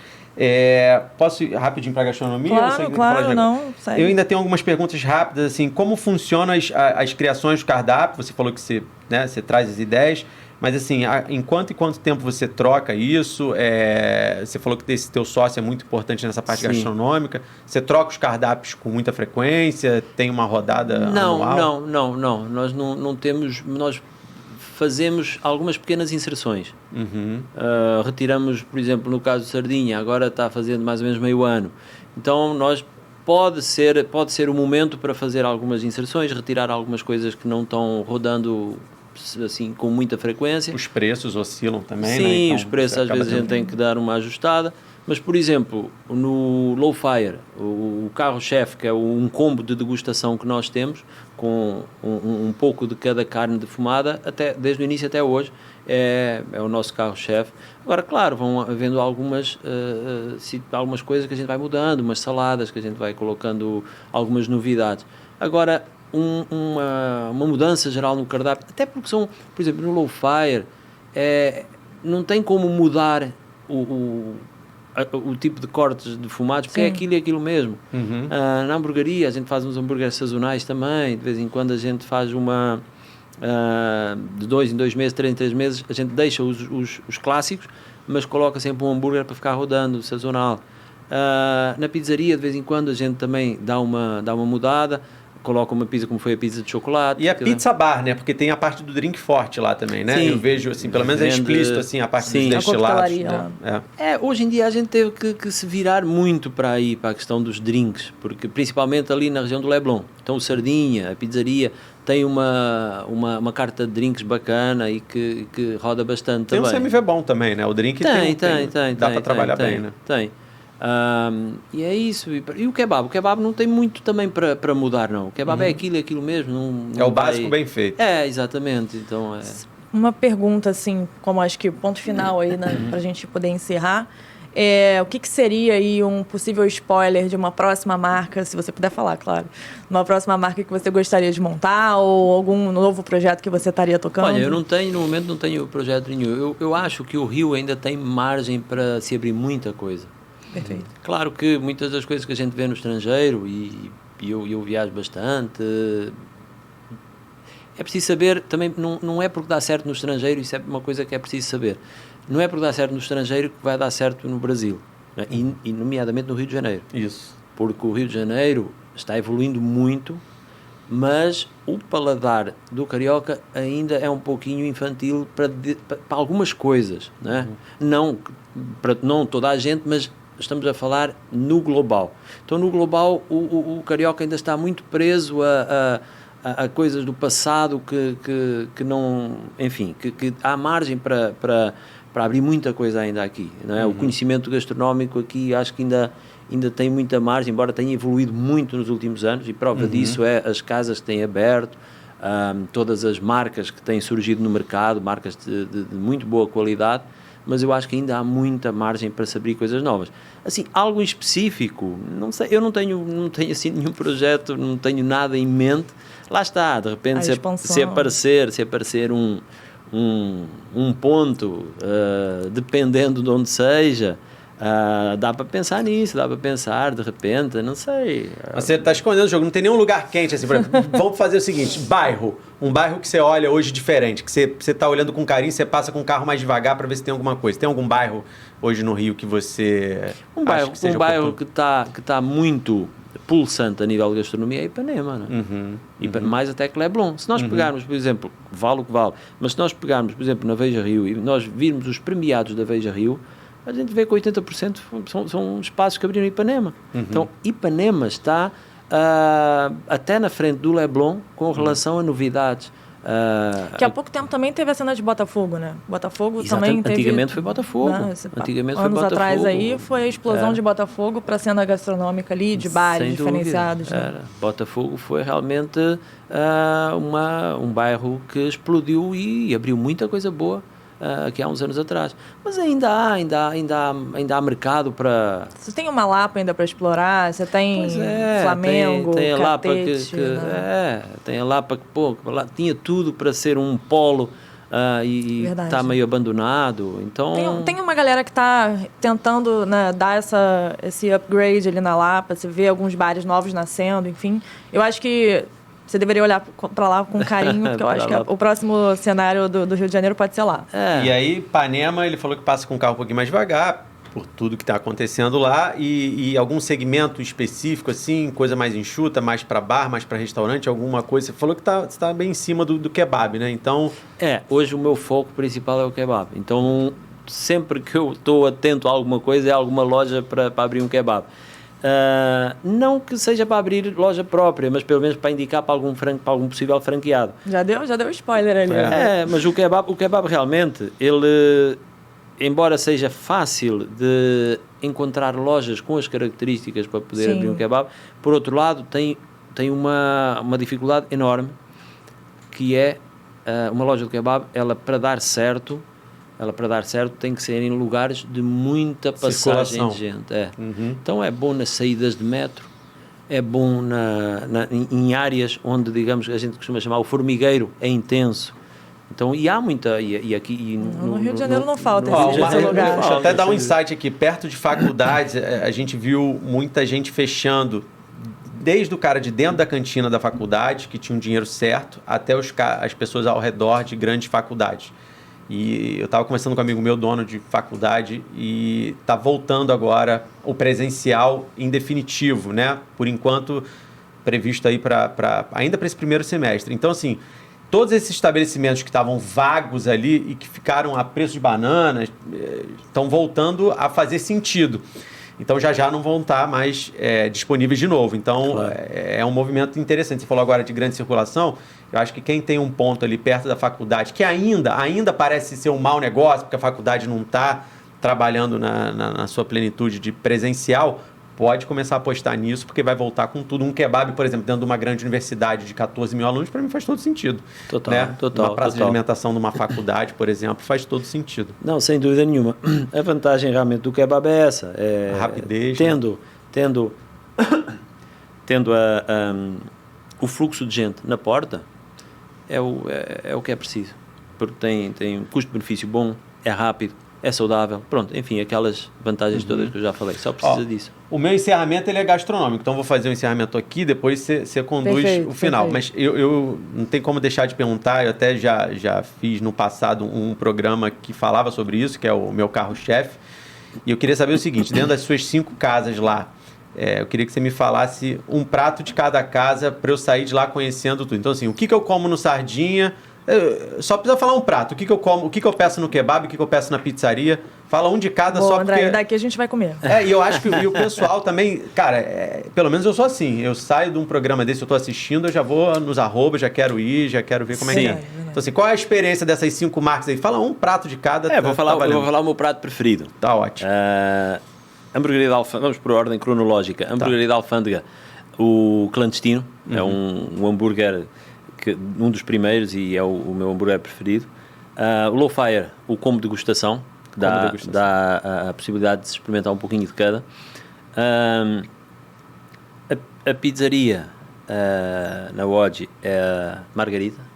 Posso ir rapidinho para a gastronomia? Claro, não. Segue. Eu ainda tenho algumas perguntas rápidas, assim, como funcionam as criações do cardápio? Você falou que você traz as ideias, mas assim, em quanto tempo você troca isso? Você falou que esse teu sócio é muito importante nessa parte gastronômica. Você troca os cardápios com muita frequência? Tem uma rodada anual? Não. Nós não temos... Nós fazemos algumas pequenas inserções. Retiramos, por exemplo, no caso de sardinha, agora está fazendo mais ou menos meio ano. Então, pode ser o momento para fazer algumas inserções, retirar algumas coisas que não estão rodando assim com muita frequência. Os preços oscilam também, sim, né? Então, os preços às vezes a gente tem que dar uma ajustada. Mas, por exemplo, no Low Fire, o carro-chefe, que é um combo de degustação que nós temos, com um pouco de cada carne defumada, desde o início até hoje, é o nosso carro-chefe. Agora, claro, vão havendo algumas coisas que a gente vai mudando, umas saladas que a gente vai colocando algumas novidades. Agora, uma mudança geral no cardápio, até porque são, por exemplo, no Low Fire, não tem como mudar o tipo de cortes defumados, porque é aquilo e aquilo mesmo. Na hamburgueria a gente faz uns hambúrgueres sazonais também, de vez em quando a gente faz uma de 2 em 2 meses, 3 em 3 meses, a gente deixa os clássicos, mas coloca sempre um hambúrguer para ficar rodando, sazonal. Na pizzaria de vez em quando a gente também dá uma mudada, coloca uma pizza como foi a pizza de chocolate. E a pizza bar, né? Porque tem a parte do drink forte lá também, né? Sim. Eu vejo, assim, pelo menos é explícito, assim, a parte dos destilados. Né? Hoje em dia a gente teve que se virar muito para a questão dos drinks, porque principalmente ali na região do Leblon. Então o Sardinha, a pizzaria, tem uma carta de drinks bacana e que roda bastante também. Tem um CMV bom também, né? O drink tem. Dá para trabalhar bem, né? Tem. E é isso. E o kebab? O kebab não tem muito também para mudar, não. O kebab é aquilo mesmo. Não é o básico bem feito. Exatamente. Então, Uma pergunta, assim, como acho que o ponto final aí, né, para a gente poder encerrar. O que seria aí um possível spoiler de uma próxima marca, se você puder falar, claro, uma próxima marca que você gostaria de montar ou algum novo projeto que você estaria tocando? Olha, no momento não tenho projeto nenhum. Eu acho que o Rio ainda tem margem para se abrir muita coisa. Perfeito. Claro que muitas das coisas que a gente vê no estrangeiro, e eu viajo bastante, é preciso saber, também não é porque dá certo no estrangeiro, isso é uma coisa que é preciso saber. Não é porque dá certo no estrangeiro que vai dar certo no Brasil, né? E nomeadamente no Rio de Janeiro. Isso. Porque o Rio de Janeiro está evoluindo muito, mas o paladar do carioca ainda é um pouquinho infantil para algumas coisas, né? Não para não toda a gente, mas estamos a falar no global. Então, no global, o carioca ainda está muito preso a coisas do passado que não... Enfim, que há margem para abrir muita coisa ainda aqui, não é? O conhecimento gastronómico aqui acho que ainda tem muita margem, embora tenha evoluído muito nos últimos anos, e prova disso é as casas que têm aberto, todas as marcas que têm surgido no mercado, marcas de muito boa qualidade, mas eu acho que ainda há muita margem para se abrir coisas novas. Assim, algo em específico, não sei, eu não tenho assim nenhum projeto, não tenho nada em mente. Lá está, de repente, se aparecer um ponto, dependendo de onde seja, dá para pensar nisso, dá para pensar, de repente, não sei. Mas você está escondendo o jogo, não tem nenhum lugar quente, assim, por exemplo. Vamos fazer o seguinte, um bairro que você olha hoje diferente, que você está olhando com carinho, você passa com o carro mais devagar para ver se tem alguma coisa. Tem algum bairro hoje no Rio que você acha que seja bairro que está muito pulsante a nível de gastronomia é Ipanema, não é? Mais até que Leblon. Se nós pegarmos, por exemplo, vale o que vale, mas se nós pegarmos, por exemplo, na Veja Rio e nós virmos os premiados da Veja Rio, a gente vê que 80% são espaços que abriram Ipanema. Então, Ipanema está até na frente do Leblon com relação a novidades. Que há pouco tempo também teve a cena de Botafogo, né? Botafogo também teve... Antigamente foi Botafogo. Anos atrás aí foi a explosão de Botafogo para a cena gastronômica ali, de bares diferenciados. Né? Botafogo foi realmente um bairro que explodiu e abriu muita coisa boa aqui há uns anos atrás. Mas ainda há mercado para... Você tem uma Lapa ainda para explorar, você tem Flamengo, tem a Lapa Catete, tem a Lapa que lá tinha tudo para ser um polo e está meio abandonado. Então... Tem uma galera que está tentando, né, dar esse upgrade ali na Lapa, você vê alguns bares novos nascendo, enfim. Eu acho que você deveria olhar para lá com carinho, porque eu acho que o próximo cenário do Rio de Janeiro pode ser lá. E aí, Ipanema, ele falou que passa com o carro um pouquinho mais devagar, por tudo que está acontecendo lá, e algum segmento específico, assim, coisa mais enxuta, mais para bar, mais para restaurante, alguma coisa. Você falou que você está bem em cima do kebab, né? Então... hoje o meu foco principal é o kebab. Então, sempre que eu estou atento a alguma coisa, é alguma loja para abrir um kebab. Não que seja para abrir loja própria, mas pelo menos para indicar para algum possível franqueado. Já deu spoiler ali. Mas o kebab realmente, ele, embora seja fácil de encontrar lojas com as características para poder abrir um kebab, por outro lado tem uma dificuldade enorme, que é uma loja de kebab, ela para dar certo tem que ser em lugares de muita passagem de gente. Então é bom nas saídas de metro, é bom em áreas onde, digamos, a gente costuma chamar o formigueiro é intenso. Então, e há muita... E aqui, no Rio de Janeiro não falta esse lugar. Deixa eu até dar um insight aqui. Perto de faculdades, a gente viu muita gente fechando, desde o cara de dentro da cantina da faculdade, que tinha um dinheiro certo, até as pessoas ao redor de grandes faculdades. E eu estava conversando com um amigo meu, dono de faculdade, e está voltando agora o presencial em definitivo, né? Por enquanto, previsto aí ainda para esse primeiro semestre. Então, assim, todos esses estabelecimentos que estavam vagos ali e que ficaram a preço de bananas estão voltando a fazer sentido. Então, já não vão estar mais disponíveis de novo. Então, claro, é um movimento interessante. Você falou agora de grande circulação. Eu acho que quem tem um ponto ali perto da faculdade, que ainda parece ser um mau negócio, porque a faculdade não está trabalhando na sua plenitude de presencial, pode começar a apostar nisso, porque vai voltar com tudo. Um kebab, por exemplo, dentro de uma grande universidade de 14 mil alunos, para mim faz todo sentido. Total, né? total. Uma praça de alimentação numa faculdade, por exemplo, faz todo sentido. Não, sem dúvida nenhuma. A vantagem realmente do kebab é essa. A rapidez. Tendo o fluxo de gente na porta, é o que é preciso. Porque tem um custo-benefício bom, é rápido, é saudável, pronto, enfim, aquelas vantagens todas que eu já falei, só precisa disso. O meu encerramento ele é gastronômico, então vou fazer o encerramento aqui, depois você conduz o final. Mas eu não tem como deixar de perguntar, eu até já fiz no passado um programa que falava sobre isso, que é o Meu Carro-Chefe, e eu queria saber o seguinte, dentro das suas 5 casas lá, eu queria que você me falasse um prato de cada casa para eu sair de lá conhecendo tudo. Então assim, o que eu como no Sardinha... Só precisa falar um prato. O que eu como, o que eu peço no kebab, o que eu peço na pizzaria. Fala um de cada. Boa, só porque... André, daqui a gente vai comer. E eu acho que o pessoal também, cara, pelo menos eu sou assim. Eu saio de um programa desse, eu tô assistindo, eu já vou nos arrobas, já quero ir, já quero ver como é que é. Então assim, qual é a experiência dessas 5 marcas aí? Fala um prato de cada. Eu vou falar o meu prato preferido. Tá ótimo. Hamburgueria de Alfândega, vamos por ordem cronológica. Hamburgueria de Alfândega, o clandestino, é um hambúrguer... um dos primeiros e é o meu hambúrguer preferido. O Low Fire, o combo degustação, que dá a possibilidade de se experimentar um pouquinho de cada. A pizzaria na Oggi é a Margarita.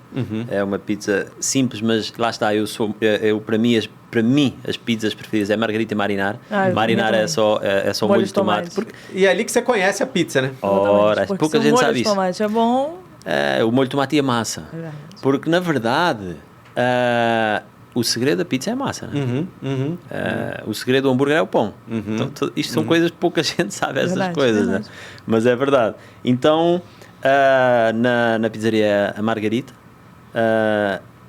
É uma pizza simples, mas lá está, para mim as pizzas preferidas é Margarita e Marinar. Marinar é só molho de tomate. E é ali que você conhece a pizza, né? Ora, pouca gente sabe isso. O molho de tomate é bom. O molho de tomate e a massa. Porque, na verdade, o segredo da pizza é a massa. Né? O segredo do hambúrguer é o pão. Então, isto são coisas que pouca gente sabe, essas coisas. Né? Mas é verdade. Então, na pizzaria a Margarita,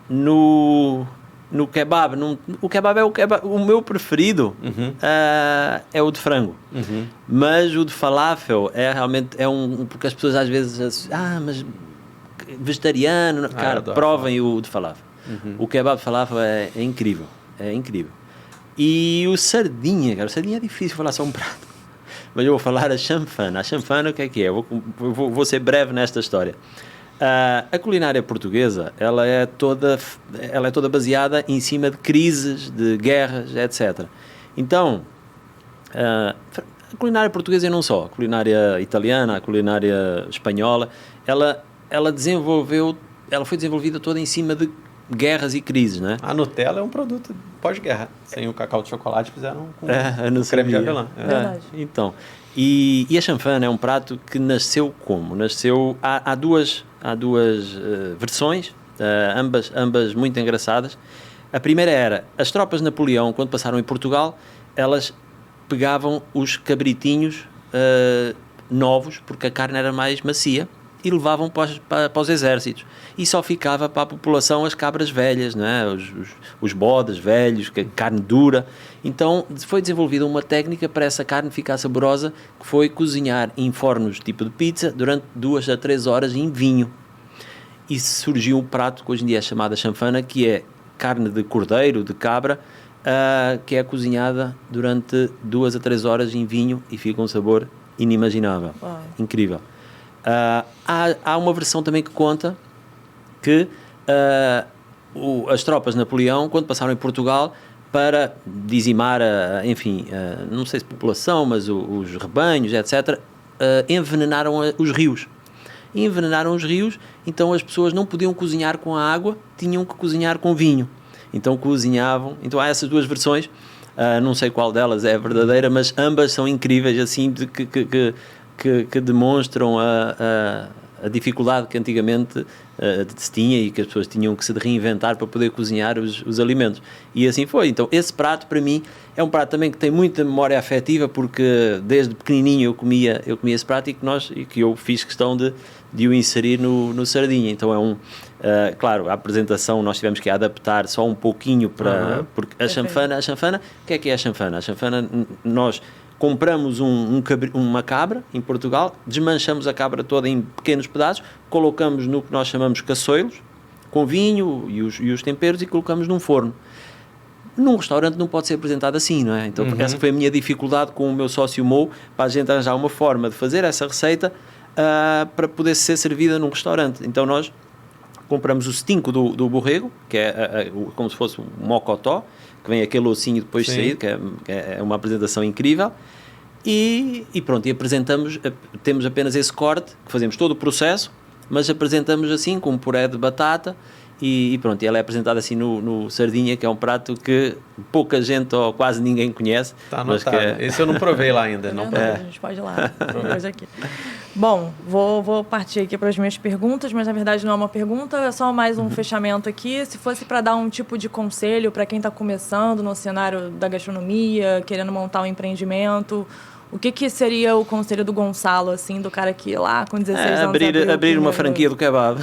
no kebab, o kebab é o meu preferido, é o de frango. Mas o de falafel é realmente, porque as pessoas às vezes mas vegetariano, cara, provem o de falafel. O kebab de falafel é incrível, E o sardinha, cara, o sardinha é difícil falar só um prato. Mas eu vou falar a chanfana. A chanfana, o que é? Vou ser breve nesta história. A culinária portuguesa, ela é toda baseada em cima de crises, de guerras, etc. Então, a culinária portuguesa e não só, a culinária italiana, a culinária espanhola, ela foi desenvolvida toda em cima de guerras e crises, né? A Nutella é um produto pós-guerra. Sem o cacau de chocolate fizeram com creme de avelã. Então, e a chanfana é um prato que nasceu como? Há duas versões, ambas muito engraçadas. A primeira era, as tropas de Napoleão, quando passaram em Portugal, elas pegavam os cabritinhos novos, porque a carne era mais macia, e levavam para os exércitos. E só ficava para a população as cabras velhas, né? os bodes velhos, carne dura. Então foi desenvolvida uma técnica para essa carne ficar saborosa, que foi cozinhar em fornos tipo de pizza durante 2 a 3 horas em vinho. E surgiu um prato que hoje em dia é chamado chanfana, que é carne de cordeiro, de cabra, que é cozinhada durante 2 a 3 horas em vinho e fica um sabor inimaginável. Incrível. Há uma versão também que conta que as tropas de Napoleão, quando passaram em Portugal, para dizimar, não sei se população, mas os rebanhos, etc., envenenaram os rios. E envenenaram os rios, então as pessoas não podiam cozinhar com a água, tinham que cozinhar com vinho. Então cozinhavam. Então há essas 2 versões, não sei qual delas é a verdadeira, mas ambas são incríveis, assim, que demonstram a dificuldade que antigamente se tinha e que as pessoas tinham que se reinventar para poder cozinhar os alimentos. E assim foi. Então, esse prato, para mim, é um prato também que tem muita memória afetiva, porque desde pequenininho eu comia esse prato e que eu fiz questão de o inserir no Sardinha. Então, claro, a apresentação nós tivemos que adaptar só um pouquinho para... Porque a chanfana, o que é a chanfana? A chanfana, nós compramos uma cabra em Portugal, desmanchamos a cabra toda em pequenos pedaços, colocamos no que nós chamamos caçoilos, com vinho e os temperos, e colocamos num forno. Num restaurante não pode ser apresentado assim, não é? Então, essa foi a minha dificuldade com o meu sócio Mo, para a gente arranjar uma forma de fazer essa receita para poder ser servida num restaurante. Então, nós compramos o stinco do borrego, que é como se fosse um mocotó, que vem aquele ossinho depois de sair, que é uma apresentação incrível. E pronto, e apresentamos, temos apenas esse corte, que fazemos todo o processo, mas apresentamos assim, com um puré de batata, e pronto, ela é apresentada assim no sardinha, que é um prato que pouca gente ou quase ninguém conhece. Está anotado. Esse eu não provei lá ainda. Não provei. A gente pode ir lá. Aqui. Bom, vou partir aqui para as minhas perguntas, mas na verdade não é uma pergunta, é só mais um fechamento aqui. Se fosse para dar um tipo de conselho para quem está começando no cenário da gastronomia, querendo montar um empreendimento, o que seria o conselho do Gonçalo, assim, do cara que lá com 16 anos abrir uma franquia do kebab.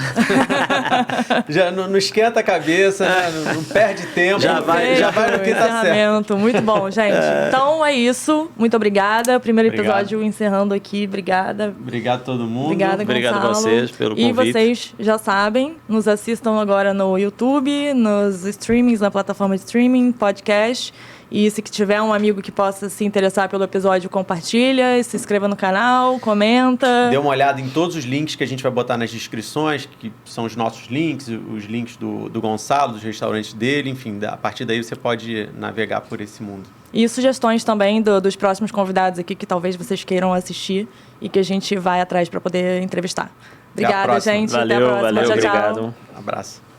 Já não esquenta a cabeça, não perde tempo. Já vai no que tá certo. Muito bom, gente. Então é isso. Muito obrigada. Primeiro episódio encerrando aqui. Obrigada. Obrigado a todo mundo. Obrigada, Obrigado a vocês pelo convite. E vocês já sabem, nos assistam agora no YouTube, nos streamings, na plataforma de streaming, podcast. E se tiver um amigo que possa se interessar pelo episódio, compartilha, se inscreva no canal, comenta. Dê uma olhada em todos os links que a gente vai botar nas descrições, que são os nossos links, os links do Gonçalo, dos restaurantes dele, enfim, a partir daí você pode navegar por esse mundo. E sugestões também dos próximos convidados aqui que talvez vocês queiram assistir e que a gente vai atrás para poder entrevistar. Obrigada, gente. Valeu, até a próxima. Valeu, tchau, obrigado. Tchau. Um abraço.